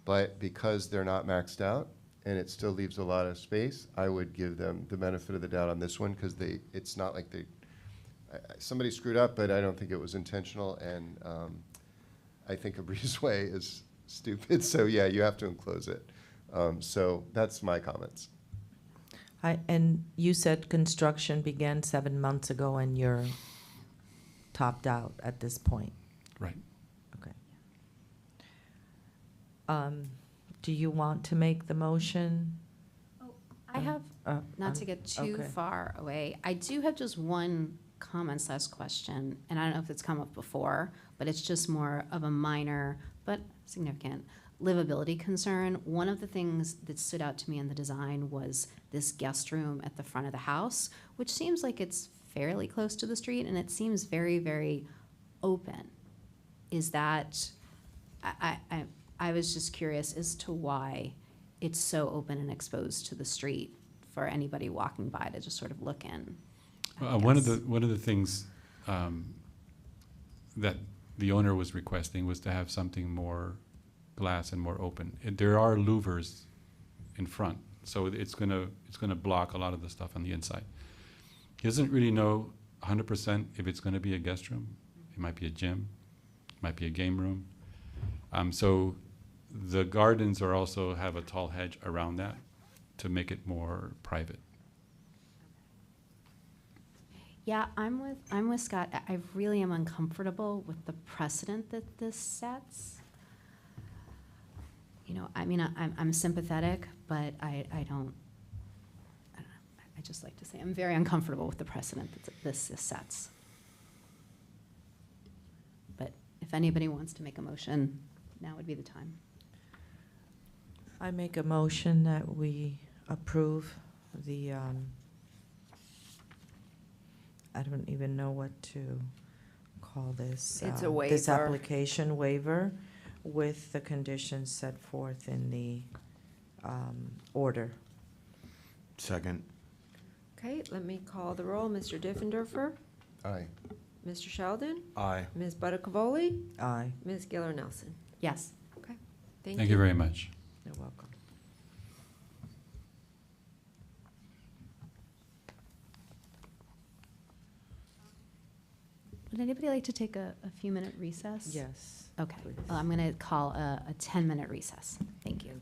But because they're not maxed out and it still leaves a lot of space, I would give them the benefit of the doubt on this one, because it's not like somebody screwed up, but I don't think it was intentional. And I think a breezeway is stupid, so yeah, you have to enclose it. So that's my comments. And you said construction began 7 months ago and you're topped out at this point? Right. Okay. Do you want to make the motion? I have, not to get too okay. far away, I do have just one comment / question, and I don't know if it's come up before, but it's just more of a minor but significant livability concern. One of the things that stood out to me in the design was this guest room at the front of the house, which seems like it's fairly close to the street, and it seems very, very open. Is that, I was just curious as to why it's so open and exposed to the street for anybody walking by to just sort of look in. One of the things that the owner was requesting was to have something more glass and more open. There are louvers in front, so it's gonna block a lot of the stuff on the inside. He doesn't really know 100% if it's gonna be a guest room. It might be a gym, it might be a game room. So the gardens are also have a tall hedge around that to make it more private. Yeah, I'm with Scott. I really am uncomfortable with the precedent that this sets. You know, I mean, I'm sympathetic, but I don't know. I just like to say I'm very uncomfortable with the precedent that this sets. But if anybody wants to make a motion, now would be the time. I make a motion that we approve the, I don't even know what to call this. It's a This waiver. application waiver with the conditions set forth in the order. Second. Okay, let me call the roll. Mr. Diffenderfer, Aye. Mr. Sheldon, Aye. Ms. Buttercavoli, Aye. Ms. Giller Nelson. Yes. Okay, Thank you very much. You're welcome. Would anybody like to take a few-minute recess? Yes. Okay. please. Well, I'm going to call a 10-minute recess. Thank you.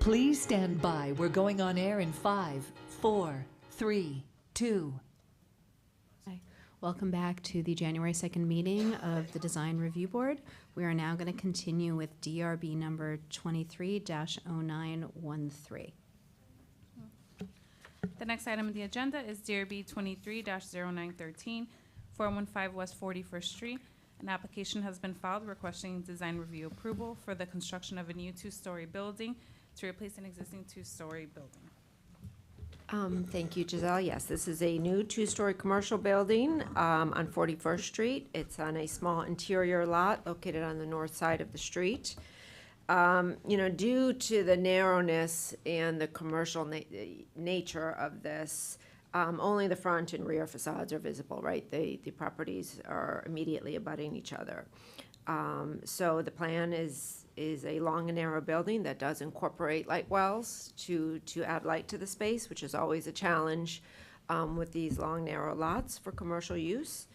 Please stand by. We're going on air in 5, 4, 3, 2. Hi. Welcome back to the January 2nd meeting of the Design Review Board. We are now going to continue with DRB number 23-0913. The next item on the agenda is DRB 23-0913, 415 West 41st Street. An application has been filed requesting design review approval for the construction of a new two-story building to replace an existing two-story building. Thank you, Giselle. Yes, this is a new two-story commercial building on 41st Street. It's on a small interior lot located on the north side of the street. Due to the narrowness and the commercial nature of this, only the front and rear facades are visible, right? The properties are immediately abutting each other. So the plan is a long and narrow building that does incorporate light wells to add light to the space, which is always a challenge with these long, narrow lots for commercial use.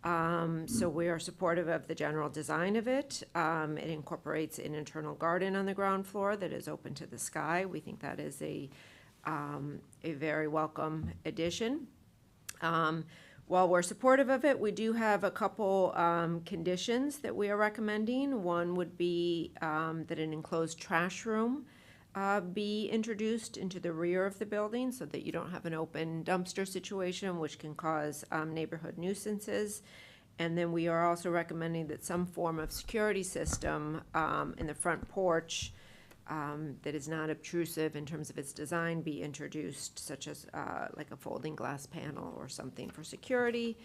So we are supportive of the general design of it. It incorporates an internal garden on the ground floor that is open to the sky. We think that is a very welcome addition. While we're supportive of it, we do have a couple conditions that we are recommending. One would be that an enclosed trash room be introduced into the rear of the building so that you don't have an open dumpster situation, which can cause neighborhood nuisances. And then we are also recommending that some form of security system in the front porch that is not obtrusive in terms of its design be introduced, such as like a folding glass panel or something for security.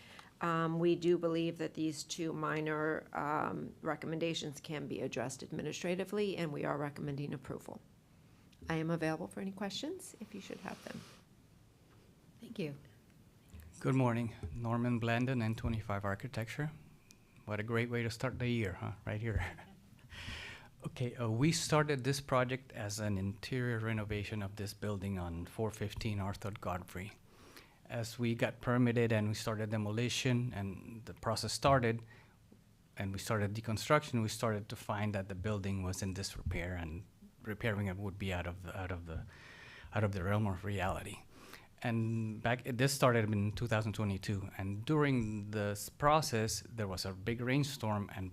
We do believe that these two minor recommendations can be addressed administratively, and we are recommending approval. I am available for any questions if you should have them. Thank you. Good morning. Norman Blandon, N25 Architecture. What a great way to start the year, huh? Right here. Okay, we started this project as an interior renovation of this building on 415 Arthur Godfrey. As we got permitted and we started demolition and the process started, and we started deconstruction, we started to find that the building was in disrepair, and repairing it would be out of the realm of reality. And this started in 2022, and during this process, there was a big rainstorm and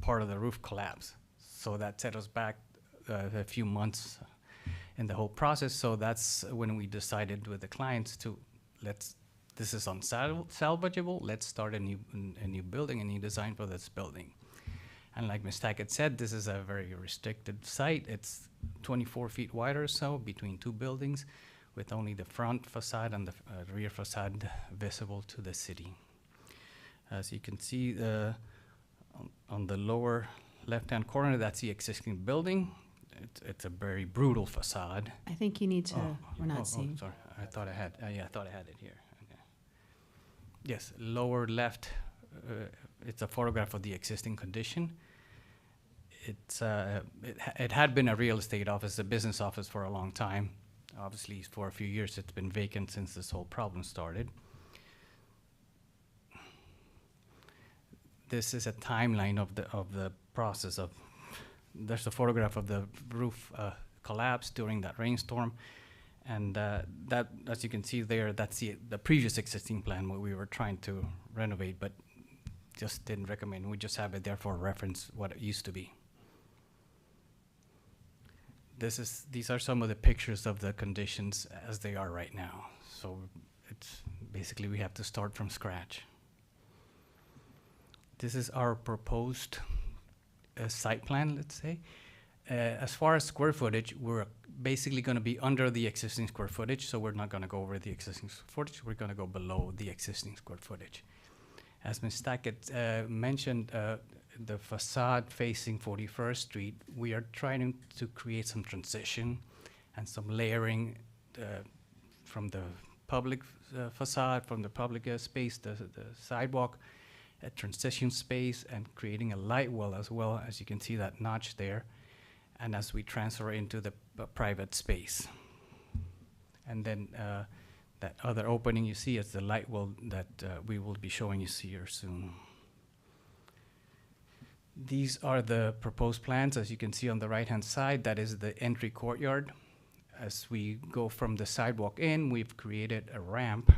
part of the roof collapsed. So that set us back a few months in the whole process. So that's when we decided with the clients to this is unsalvageable. Let's start a new building, a new design for this building. And like Ms. Tackett said, this is a very restricted site. It's 24 feet wide or so between two buildings, with only the front facade and the rear facade visible to the city. As you can see, on the lower left-hand corner, that's the existing building. It's a very brutal facade. I think you need to, we're not seeing. Sorry, I thought I had, I thought I had it here. Okay. Yes, lower left, it's a photograph of the existing condition. It had been a real estate office, a business office for a long time. Obviously, for a few years, it's been vacant since this whole problem started. This is a timeline of the process of. There's a photograph of the roof collapse during that rainstorm, and that, as you can see there, that's the previous existing plan what we were trying to renovate, but just didn't recommend. We just have it there for reference what it used to be. These are some of the pictures of the conditions as they are right now. So it's basically we have to start from scratch. This is our proposed site plan, let's say. As far as square footage, we're basically going to be under the existing square footage, so we're not going to go over the existing square footage. We're going to go below the existing square footage. As Ms. Tackett mentioned, the facade facing 41st Street, we are trying to create some transition and some layering from the public facade, from the public space, the sidewalk, a transition space, and creating a light well as well, as you can see that notch there, and as we transfer into the private space. And then that other opening you see is the light well that we will be showing you here soon. These are the proposed plans. As you can see on the right-hand side, that is the entry courtyard. as we go from the sidewalk in, we've created a ramp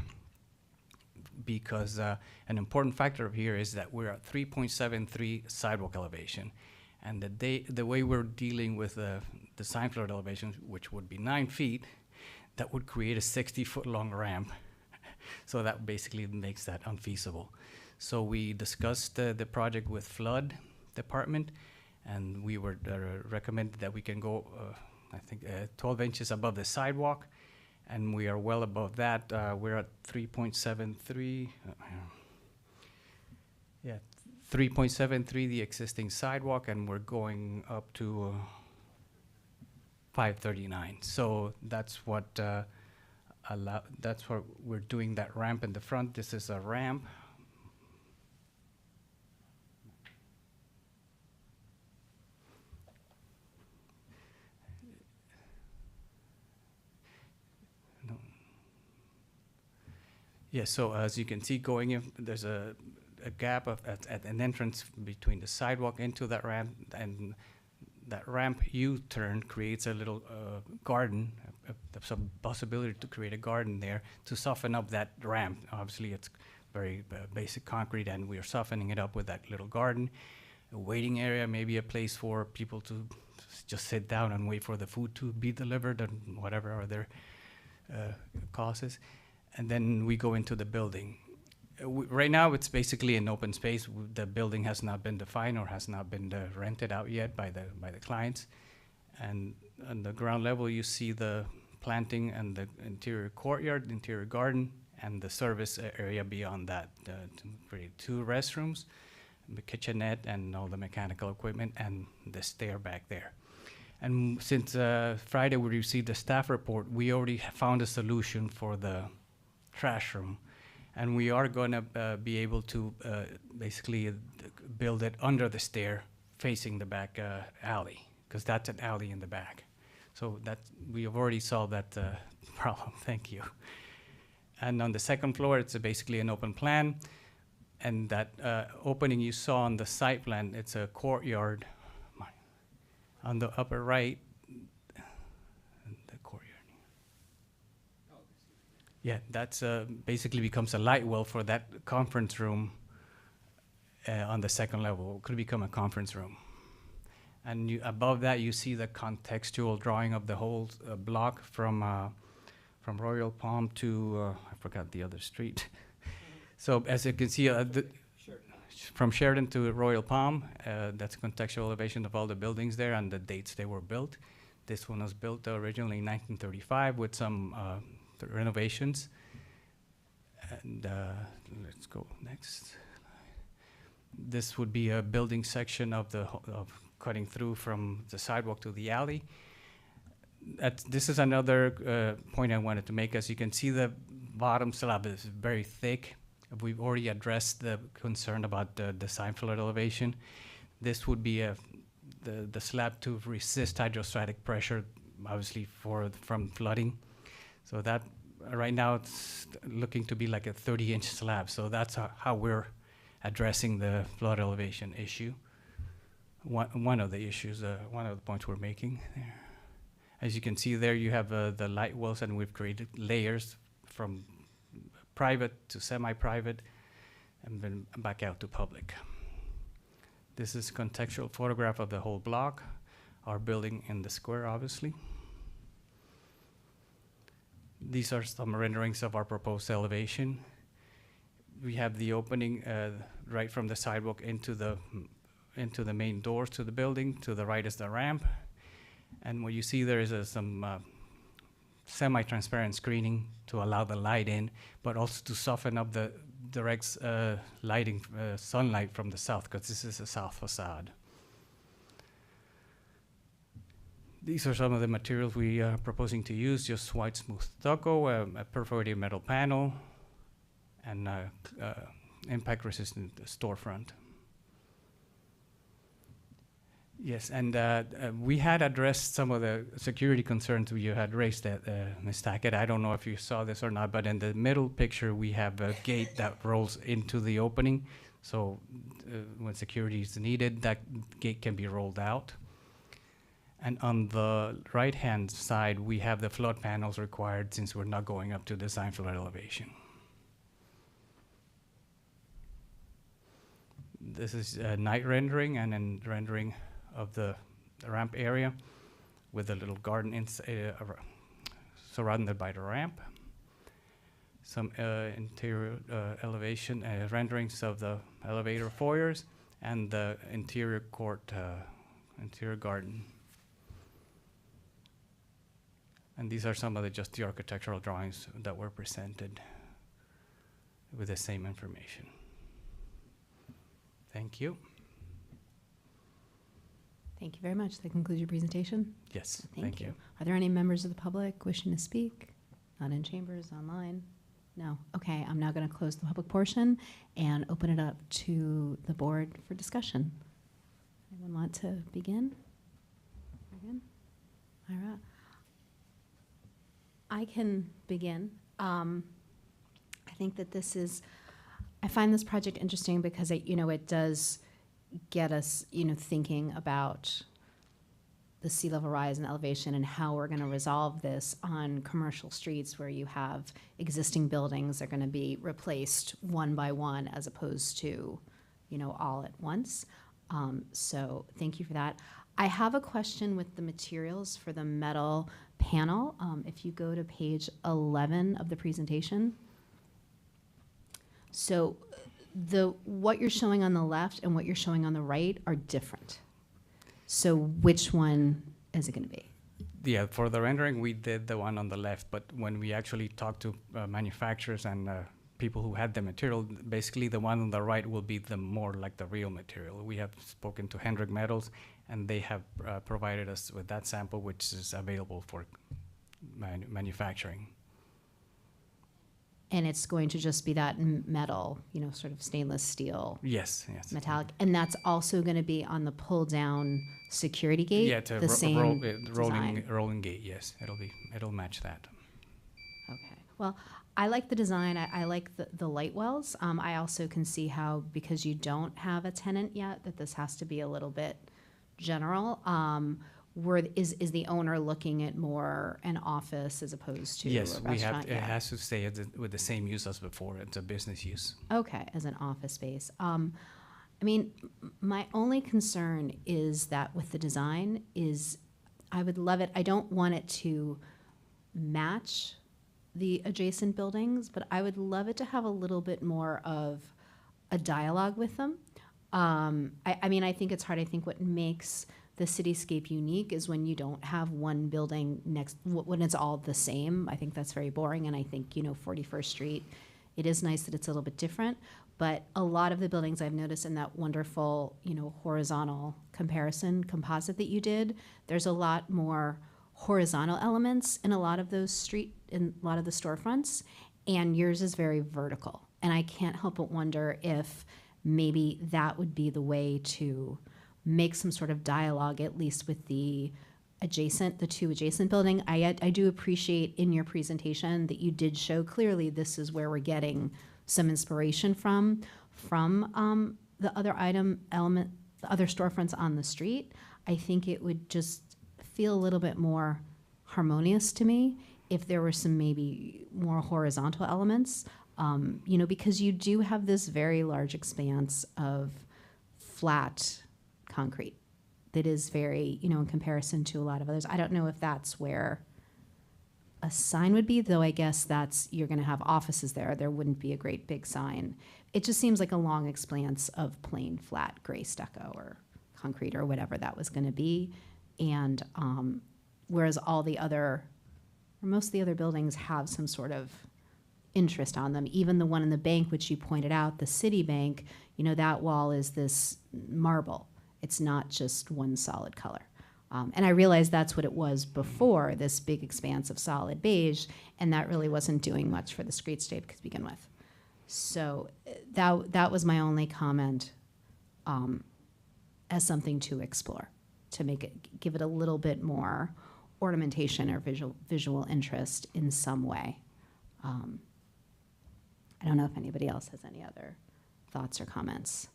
because an important factor here is that we're at 3.73 sidewalk elevation. And the way we're dealing with the design floor elevation, which would be 9 feet, that would create a 60-foot long ramp. So that basically makes that unfeasible. So we discussed the project with flood department, and we were recommended that we can go, I think, 12 inches above the sidewalk, and we are well above that. We're at 3.73. Yeah, 3.73 the existing sidewalk, and we're going up to 539. So that's what that's what we're doing, that ramp in the front. This is a ramp. Yeah, so as you can see, going in, there's a gap at an entrance between the sidewalk into that ramp, and that ramp U-turn creates a little garden. There's a possibility to create a garden there to soften up that ramp. Obviously, it's very basic concrete, and we are softening it up with that little garden. A waiting area, maybe a place for people to just sit down and wait for the food to be delivered and whatever other causes. And then we go into the building. Right now, it's basically an open space. The building has not been defined or has not been rented out yet by the clients. And on the ground level, you see the planting and the interior courtyard, interior garden, and the service area beyond that to create 2 restrooms, the kitchenette, and all the mechanical equipment, and the stair back there. And since Friday we received the staff report, we already found a solution for the trash room. And we are going to be able to basically build it under the stair facing the back alley, because that's an alley in the back. So that we have already solved that problem. Thank you. And on the second floor, it's basically an open plan. And that opening you saw on the site plan, it's a courtyard. On the upper right, the courtyard. Yeah, that's basically becomes a light well for that conference room on the second level. It could become a conference room. And above that, you see the contextual drawing of the whole block from Royal Palm to, I forgot the other street. So as you can see, from Sheridan to Royal Palm, that's contextual elevation of all the buildings there and the dates they were built. This one was built originally in 1935 with some renovations. And let's go next. This would be a building section of cutting through from the sidewalk to the alley. This is another point I wanted to make. As you can see, the bottom slab is very thick. We've already addressed the concern about the design floor elevation. This would be the slab to resist hydrostatic pressure, obviously from flooding. So that right now it's looking to be like a 30-inch slab. So that's how we're addressing the flood elevation issue. One of the issues, one of the points we're making there. As you can see there, you have the light wells, and we've created layers from private to semi-private, and then back out to public. This is a contextual photograph of the whole block, our building in the square, obviously. These are some renderings of our proposed elevation. We have the opening right from the sidewalk into the main doors to the building. To the right is the ramp. And what you see there is some semi-transparent screening to allow the light in, but also to soften up the direct lighting, sunlight from the south, because this is a south facade. These are some of the materials we are proposing to use: just white smooth stucco, a perforated metal panel, and impact-resistant storefront. Yes, and we had addressed some of the security concerns you had raised, Ms. Tackett. I don't know if you saw this or not, but in the middle picture, we have a gate that rolls into the opening. So when security is needed, that gate can be rolled out. And on the right-hand side, we have the flood panels required since we're not going up to design flood elevation. This is a night rendering and then rendering of the ramp area with a little garden surrounded by the ramp. Some interior elevation renderings of the elevator foyers and the interior court, interior garden. And these are some of the architectural drawings that were presented with the same information. Thank you. Thank you very much. That concludes your presentation. Yes, Thank you. Are there any members of the public wishing to speak? Not in chambers, online? No. Okay, I'm now going to close the public portion and open it up to the board for discussion. Anyone want to begin? Ira? I can begin. I think that I find this project interesting because it does get us, thinking about the sea level rise and elevation and how we're going to resolve this on commercial streets where you have existing buildings that are going to be replaced one by one as opposed to, all at once. So thank you for that. I have a question with the materials for the metal panel. If you go to page 11 of the presentation. So what you're showing on the left and what you're showing on the right are different. So which one is it going to be? Yeah, for the rendering, we did the one on the left, but when we actually talked to manufacturers and people who had the material, basically the one on the right will be the more like the real material. We have spoken to Hendrick Metals, and they have provided us with that sample, which is available for manufacturing. And it's going to just be that metal, sort of stainless steel. Yes. Metallic. And that's also going to be on the pull-down security gate? Yeah, to the same rolling gate, yes. It'll match that. Okay. Well, I like the design. I like the light wells. I also can see how, because you don't have a tenant yet, that this has to be a little bit general. Is the owner looking at more an office as opposed to a restaurant? It has to stay with the same use as before. It's a business use. Okay, as an office space. My only concern is that with the design is I would love it. I don't want it to match the adjacent buildings, but I would love it to have a little bit more of a dialogue with them. I think it's hard. I think what makes the cityscape unique is when you don't have one building when it's all the same. I think that's very boring, and I think 41st Street, it is nice that it's a little bit different, but a lot of the buildings I've noticed in that wonderful horizontal composite that you did, there's a lot more horizontal elements in a lot of the storefronts, and yours is very vertical, and I can't help but wonder if maybe that would be the way to make some sort of dialogue, at least with the two adjacent building. I do appreciate in your presentation that you did show clearly this is where we're getting some inspiration from the other the other storefronts on the street. I think it would just feel a little bit more harmonious to me if there were some maybe more horizontal elements, because you do have this very large expanse of flat concrete that is very, in comparison to a lot of others. I don't know if that's where a sign would be, though I guess you're going to have offices there. There wouldn't be a great big sign. It just seems like a long expanse of plain flat gray stucco or concrete or whatever that was going to be. And whereas most of the other buildings have some sort of interest on them. Even the one in the bank, which you pointed out, the Citibank, that wall is this marble. It's not just one solid color. And I realize that's what it was before, this big expanse of solid beige, and that really wasn't doing much for the streetscape to begin with. So that was my only comment as something to explore, to give it a little bit more ornamentation or visual interest in some way. I don't know if anybody else has any other thoughts or comments.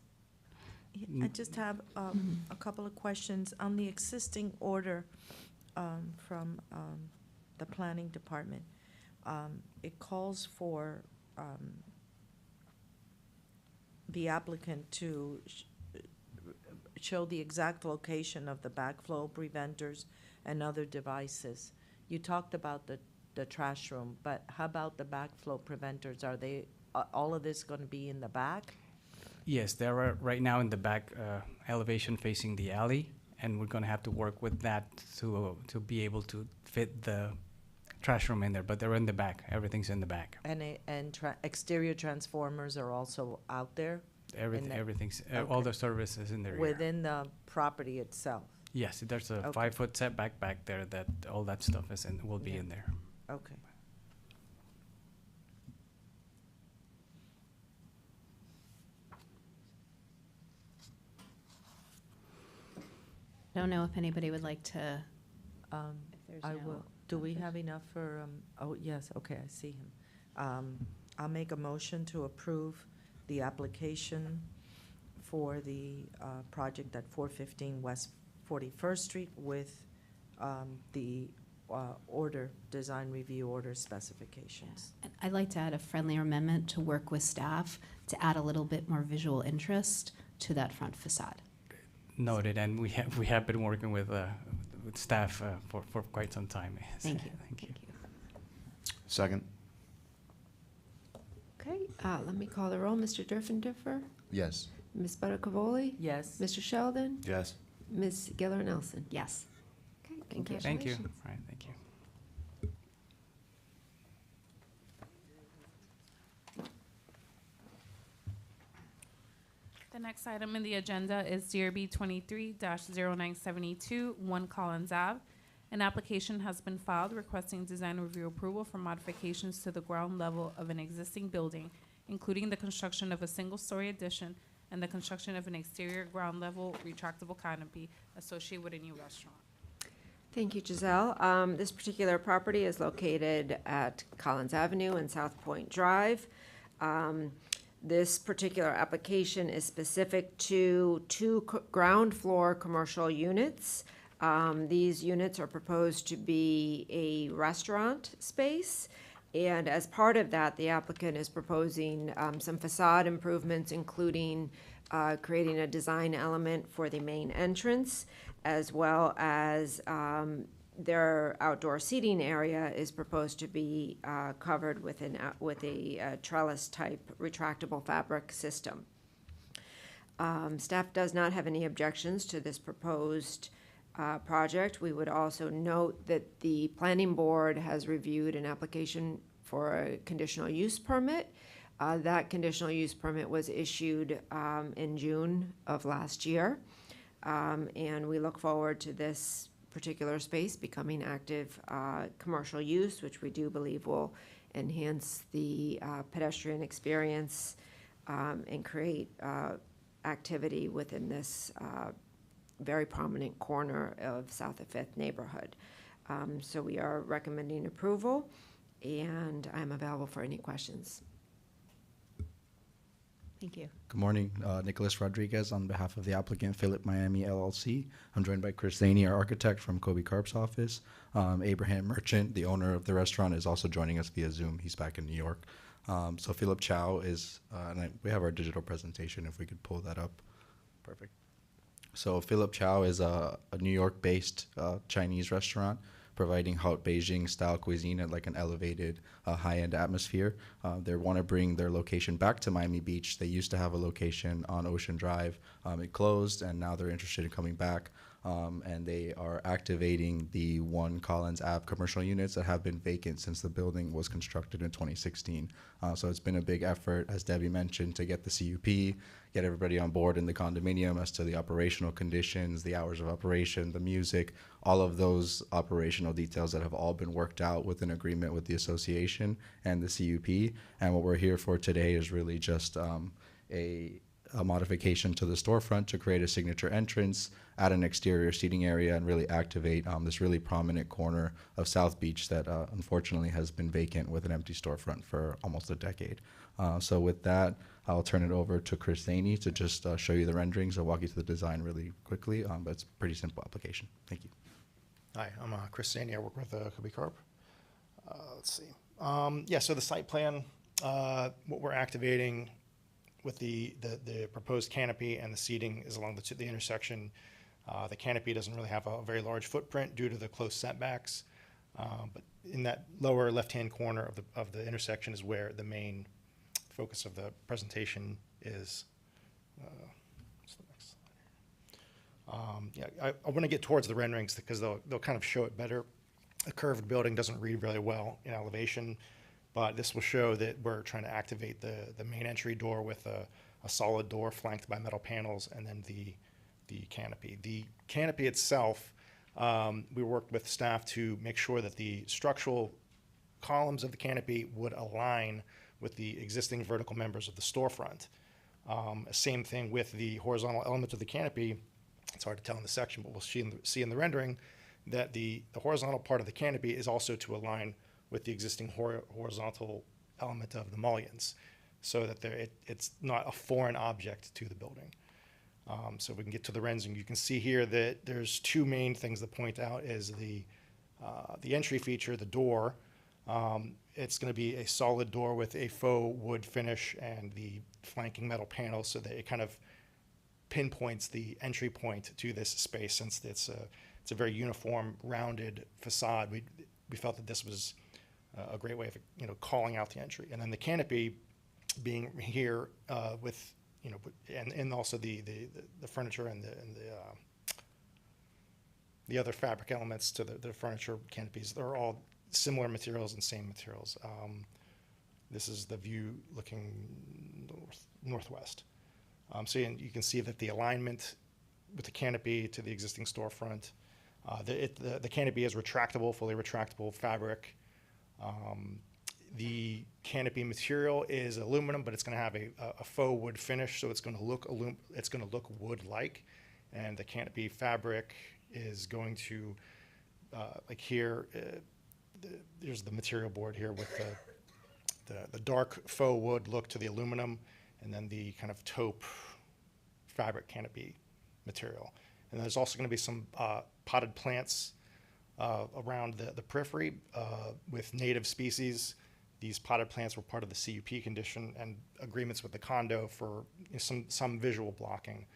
I just have a couple of questions. On the existing order from the planning department, it calls for the applicant to show the exact location of the backflow preventers and other devices. You talked about the trash room, but how about the backflow preventers? Are they, all of this going to be in the back? Yes, they are right now in the back elevation facing the alley, and we're going to have to work with that to be able to fit the trash room in there, but they're in the back. Everything's in the back. And exterior transformers are also out there? Everything's, all the services in the rear. Within the property itself? Yes, there's a Okay. 5-foot setback back there that all that stuff is in, will be in there. Okay. I don't know if anybody would like to. If there's I no will. Do we have enough for, oh, yes, okay, I see him. I'll make a motion to approve the application for the project at 415 West 41st Street with the design review order specifications. And I'd like to add a friendly amendment to work with staff to add a little bit more visual interest to that front facade. Noted, and we have been working with staff for quite some time. Thank you. Thank you. Second. Okay, let me call the roll. Mr. Durfendiffer? Yes. Ms. Buttercavoli? Yes. Mr. Sheldon? Yes. Ms. Giller Nelson? Yes. Okay, Thank you. Thank you. congratulations. All right, thank you. The next item in the agenda is DRB 23-0972, 1 Collins Ave. An application has been filed requesting design review approval for modifications to the ground level of an existing building, including the construction of a single-story addition and the construction of an exterior ground level retractable canopy associated with a new restaurant. Thank you, Giselle. This particular property is located at Collins Avenue and South Point Drive. This particular application is specific to two ground floor commercial units. These units are proposed to be a restaurant space. And as part of that, the applicant is proposing some facade improvements, including creating a design element for the main entrance, as well as their outdoor seating area is proposed to be covered with a trellis-type retractable fabric system. Staff does not have any objections to this proposed project. We would also note that the planning board has reviewed an application for a conditional use permit. That conditional use permit was issued in June of last year. And we look forward to this particular space becoming active commercial use, which we do believe will enhance the pedestrian experience and create activity within this very prominent corner of South of Fifth neighborhood. So we are recommending approval, and I'm available for any questions. Thank you. Good morning, Nicholas Rodriguez on behalf of the applicant Philip Miami LLC. I'm joined by Chris Zaney, our architect from Kobe Karp's office. Abraham Merchant, the owner of the restaurant, is also joining us via Zoom. He's back in New York. So Philip Chow is, we have our digital presentation if we could pull that up. Perfect. So Philip Chow is a New York-based Chinese restaurant providing hot Beijing-style cuisine at like an elevated, high-end atmosphere. They want to bring their location back to Miami Beach. They used to have a location on Ocean Drive. It closed, and now they're interested in coming back. And they are activating the 1 Collins Ave commercial units that have been vacant since the building was constructed in 2016. So it's been a big effort, as Debbie mentioned, to get the CUP, get everybody on board in the condominium as to the operational conditions, the hours of operation, the music, all of those operational details that have all been worked out with an agreement with the association and the CUP. And what we're here for today is really just a a modification to the storefront to create a signature entrance, add an exterior seating area, and really activate this really prominent corner of South Beach that unfortunately has been vacant with an empty storefront for almost a decade. So with that, I'll turn it over to Chris Zaney to just show you the renderings. I'll walk you through the design really quickly, but it's a pretty simple application. Thank you. Hi, I'm Chris Zaney. I work with Kobe Carp. Let's see. Yeah, so the site plan, what we're activating with the proposed canopy and the seating is along the intersection. The canopy doesn't really have a very large footprint due to the close setbacks, but in that lower left-hand corner of the intersection is where the main focus of the presentation is. What's the next slide here? Yeah, I want to get towards the renderings because they'll kind of show it better. A curved building doesn't read really well in elevation, but this will show that we're trying to activate the main entry door with a solid door flanked by metal panels, and then the canopy. The canopy itself, we worked with staff to make sure that the structural columns of the canopy would align with the existing vertical members of the storefront. Same thing with the horizontal element of the canopy. It's hard to tell in the section, but we'll see in the rendering that the horizontal part of the canopy is also to align with the existing horizontal element of the mullions, so that it's not a foreign object to the building. So we can get to the rendering. You can see here that there's two main things to point out is the entry feature, the door. It's going to be a solid door with a faux wood finish and the flanking metal panels, so that it kind of pinpoints the entry point to this space. Since it's a very uniform, rounded facade, we felt that this was a great way of calling out the entry. And then the canopy being here with and also the furniture and the other fabric elements to the furniture canopies. They're all similar materials and same materials. This is the view looking northwest. So you can see that the alignment with the canopy to the existing storefront, the canopy is retractable, fully retractable fabric. The canopy material is aluminum, but it's going to have a faux wood finish, so it's going to look wood-like. And the canopy fabric is going to, like here, there's the material board here with the dark faux wood look to the aluminum, and then the kind of taupe fabric canopy material. And there's also going to be some potted plants around the periphery with native species. These potted plants were part of the CUP condition and agreements with the condo for some visual blocking.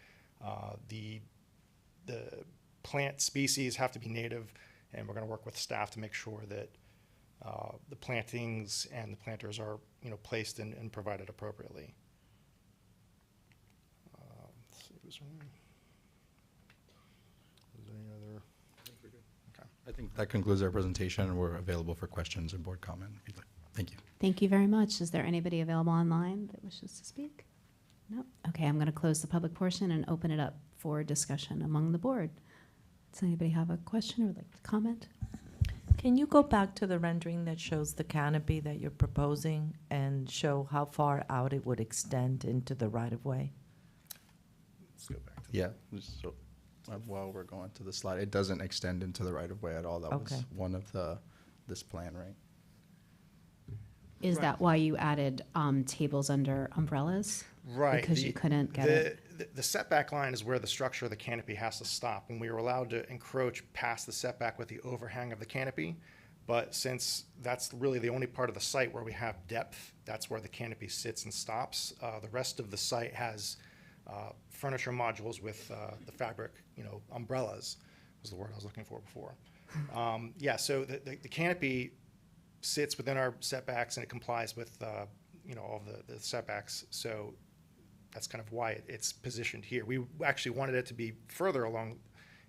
The plant species have to be native, and we're going to work with staff to make sure that the plantings and the planters are placed and provided appropriately. Let's see, was there any other? Okay. I think that concludes our presentation, and we're available for questions and board comment if you'd like. Thank you. Thank you very much. Is there anybody available online that wishes to speak? No? Okay, I'm going to close the public portion and open it up for discussion among the board. Does anybody have a question or would like to comment? Can you go back to the rendering that shows the canopy that you're proposing and show how far out it would extend into the right-of-way? Let's go back to yeah. So while we're going to the slide, it doesn't extend into the right-of-way at all. That was one of this plan, right? Is that why you added tables under umbrellas? Right. Because you couldn't get it? The setback line is where the structure of the canopy has to stop, and we were allowed to encroach past the setback with the overhang of the canopy. But since that's really the only part of the site where we have depth, that's where the canopy sits and stops. The rest of the site has furniture modules with the fabric, umbrellas was the word I was looking for before. Yeah, so the canopy sits within our setbacks and it complies with all the setbacks. So that's kind of why it's positioned here. We actually wanted it to be further along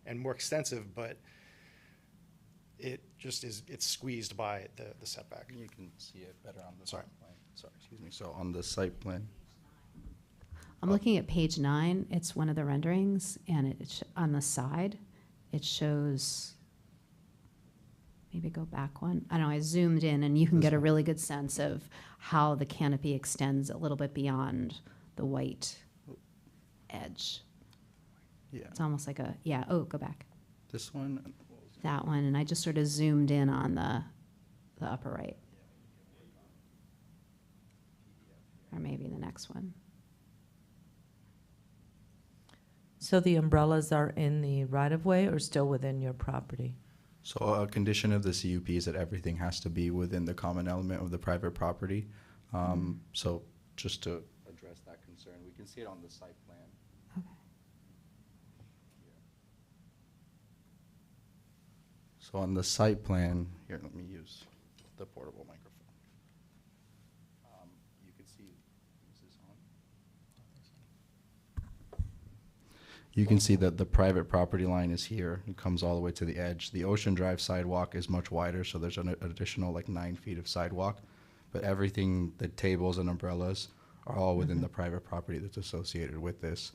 and more extensive, but it just it's squeezed by the setback. You can see it better on the site plan. Sorry, excuse me. So on the site plan. I'm looking at page 9. It's one of the renderings, and on the side, it shows. Maybe go back one. I don't know, I zoomed in, and you can get a really good sense of how the canopy extends a little bit beyond the white edge. Yeah. It's almost like a, yeah, oh, go back. This one, That one, and I just sort of zoomed in on the upper right. Or maybe the next one. So the umbrellas are in the right-of-way or still within your property? so a condition of the CUP is that everything has to be within the common element of the private property. So just to address that concern, we can see it on the site plan. Okay. So on the site plan, here, let me use the portable microphone. You can see, is this on? You can see that the private property line is here. It comes all the way to the edge. The Ocean Drive sidewalk is much wider, so there's an additional like 9 feet of sidewalk. But everything, the tables and umbrellas, are all within the private property that's associated with this.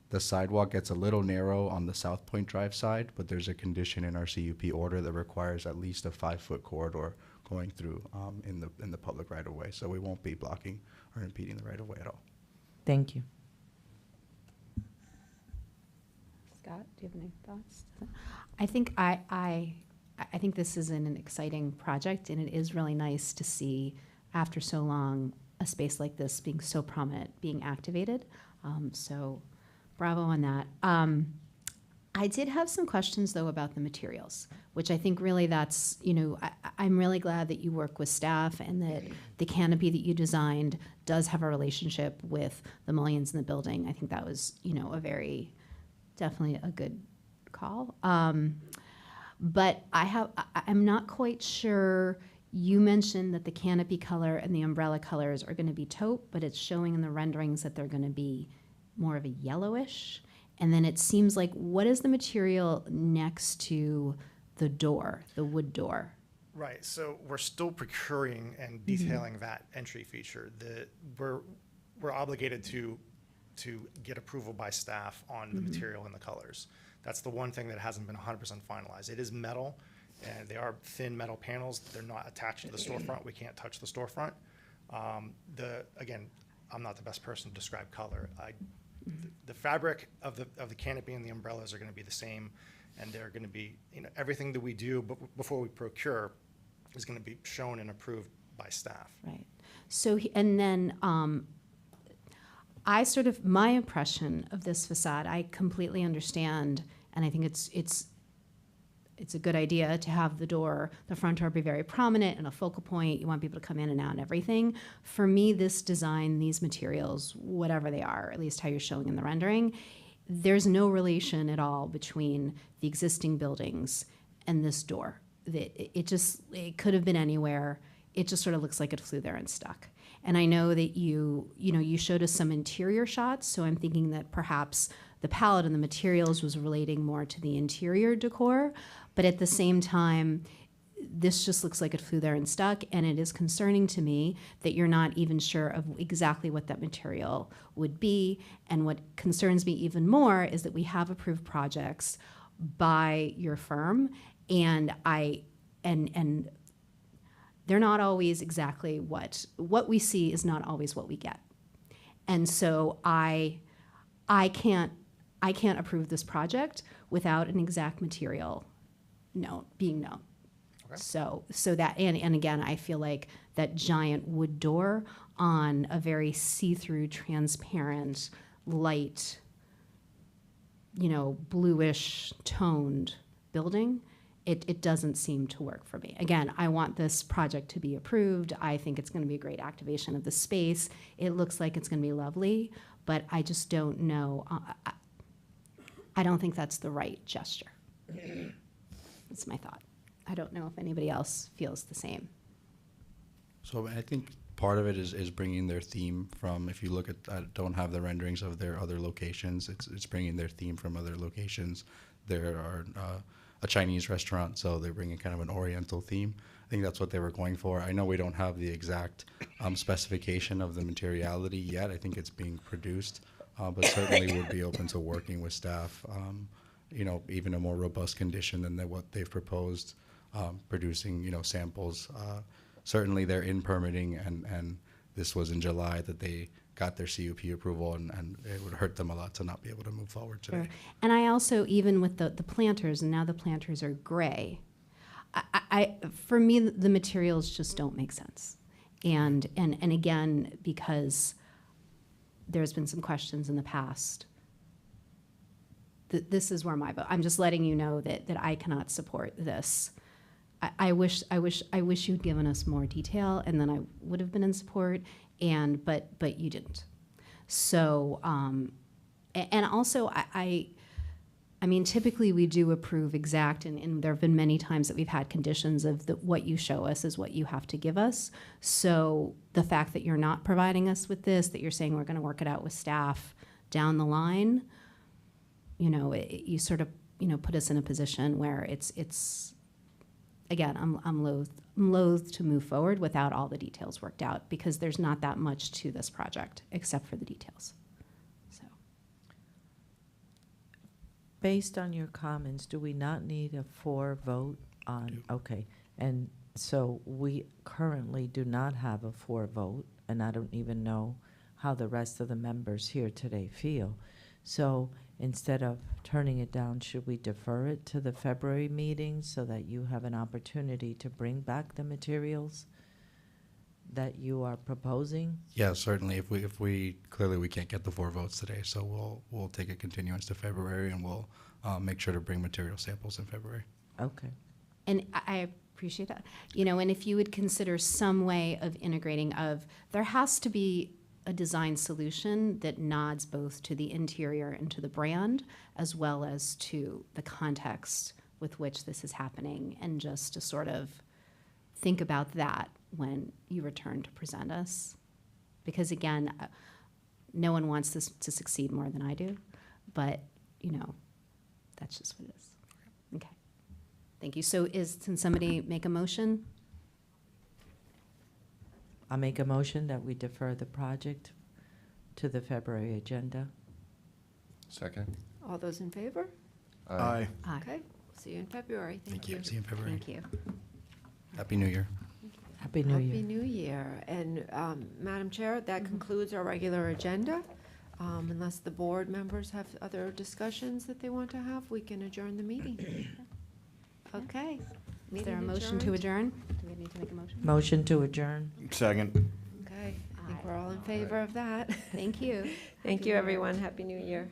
The sidewalk gets a little narrow on the South Point Drive side, but there's a condition in our CUP order that requires at least a 5-foot corridor going through in the public right of way. So we won't be blocking or impeding the right of way at all. Thank you. Scott, do you have any thoughts? I think I think this is an exciting project, and it is really nice to see, after so long, a space like this being so prominent, being activated. So bravo on that. I did have some questions, though, about the materials, which I think really that's, I'm really glad that you work with staff and that the canopy that you designed does have a relationship with the mullions in the building. I think that was, definitely a good call. But I'm not quite sure. You mentioned that the canopy color and the umbrella colors are going to be taupe, but it's showing in the renderings that they're going to be more of a yellowish. And then it seems like, what is the material next to the door, the wood door? Right, so we're still procuring and detailing that entry feature. We're obligated to get approval by staff on the material and the colors. That's the one thing that hasn't been 100% finalized. It is metal, and they are thin metal panels. They're not attached to the storefront. We can't touch the storefront. Again, I'm not the best person to describe color. The fabric of the canopy and the umbrellas are going to be the same, and they're going to be, everything that we do before we procure is going to be shown and approved by staff. Right. So, and then my impression of this facade, I completely understand, and I think it's a good idea to have the front door be very prominent and a focal point. You want people to come in and out and everything. For me, this design, these materials, whatever they are, at least how you're showing in the rendering, there's no relation at all between the existing buildings and this door. It could have been anywhere. It just sort of looks like it flew there and stuck. And I know that you showed us some interior shots, so I'm thinking that perhaps the palette and the materials was relating more to the interior decor, but at the same time, this just looks like it flew there and stuck, and it is concerning to me that you're not even sure of exactly what that material would be. And what concerns me even more is that we have approved projects by your firm, and they're not always exactly what we see is not always what we get. And so I can't approve this project without an exact material being known. Okay. So that, and again, I feel like that giant wood door on a very see-through, transparent, light, bluish toned building, it doesn't seem to work for me. Again, I want this project to be approved. I think it's going to be a great activation of the space. It looks like it's going to be lovely, but I just don't know. I don't think that's the right gesture. That's my thought. I don't know if anybody else feels the same. So I think part of it is bringing their theme from, if you look at, I don't have the renderings of their other locations, it's bringing their theme from other locations. There are a Chinese restaurant, so they're bringing kind of an Oriental theme. I think that's what they were going for. I know we don't have the exact specification of the materiality yet. I think it's being produced, but certainly would be open to working with staff, even a more robust condition than what they've proposed, producing, samples. Certainly they're in permitting, and this was in July that they got their CUP approval, and it would hurt them a lot to not be able to move forward today. Sure. And I also, even with the planters, and now the planters are gray, for me, the materials just don't make sense. And again, because there's been some questions in the past, this is where my vote. I'm just letting you know that I cannot support this. I wish you'd given us more detail, and then I would have been in support. But you didn't. So, and also I mean, typically we do approve exact, and there have been many times that we've had conditions of what you show us is what you have to give us. So the fact that you're not providing us with this, that you're saying we're going to work it out with staff down the line, you know, you sort of, you know, put us in a position where it's again, I'm loath to move forward without all the details worked out, because there's not that much to this project except for the details. Based on your comments, do we not need a 4 vote on? Okay, and so we currently do not have a 4 vote, and I don't even know how the rest of the members here today feel. So instead of turning it down, should we defer it to the February meeting so that you have an opportunity to bring back the materials that you are proposing? Yeah, certainly. If we clearly we can't get the 4 votes today, so we'll take a continuance to February, and we'll make sure to bring material samples in February. Okay. And I appreciate that. You know, and if you would consider some way of integrating there has to be a design solution that nods both to the interior and to the brand, as well as to the context with which this is happening, and just to sort of think about that when you return to present us. Because again, no one wants this to succeed more than I do, but you know, that's just what it is. Okay, thank you. So can somebody make a motion? I make a motion that we defer the project to the February agenda. Second. All those in favor? Aye. Aye. Okay, see you in February. Thank you. See you in February. Thank you. Happy New Year. Happy New Year. Happy New Year. And Madam Chair, that concludes our regular agenda. Unless the board members have other discussions that they want to have, we can adjourn the meeting. Okay. Is there a Meeting motion to adjourned. adjourn? Do we need to make a motion? Motion to adjourn. Second. Okay, I think we're all in favor of that. Thank you. Thank you, everyone. Happy New Year.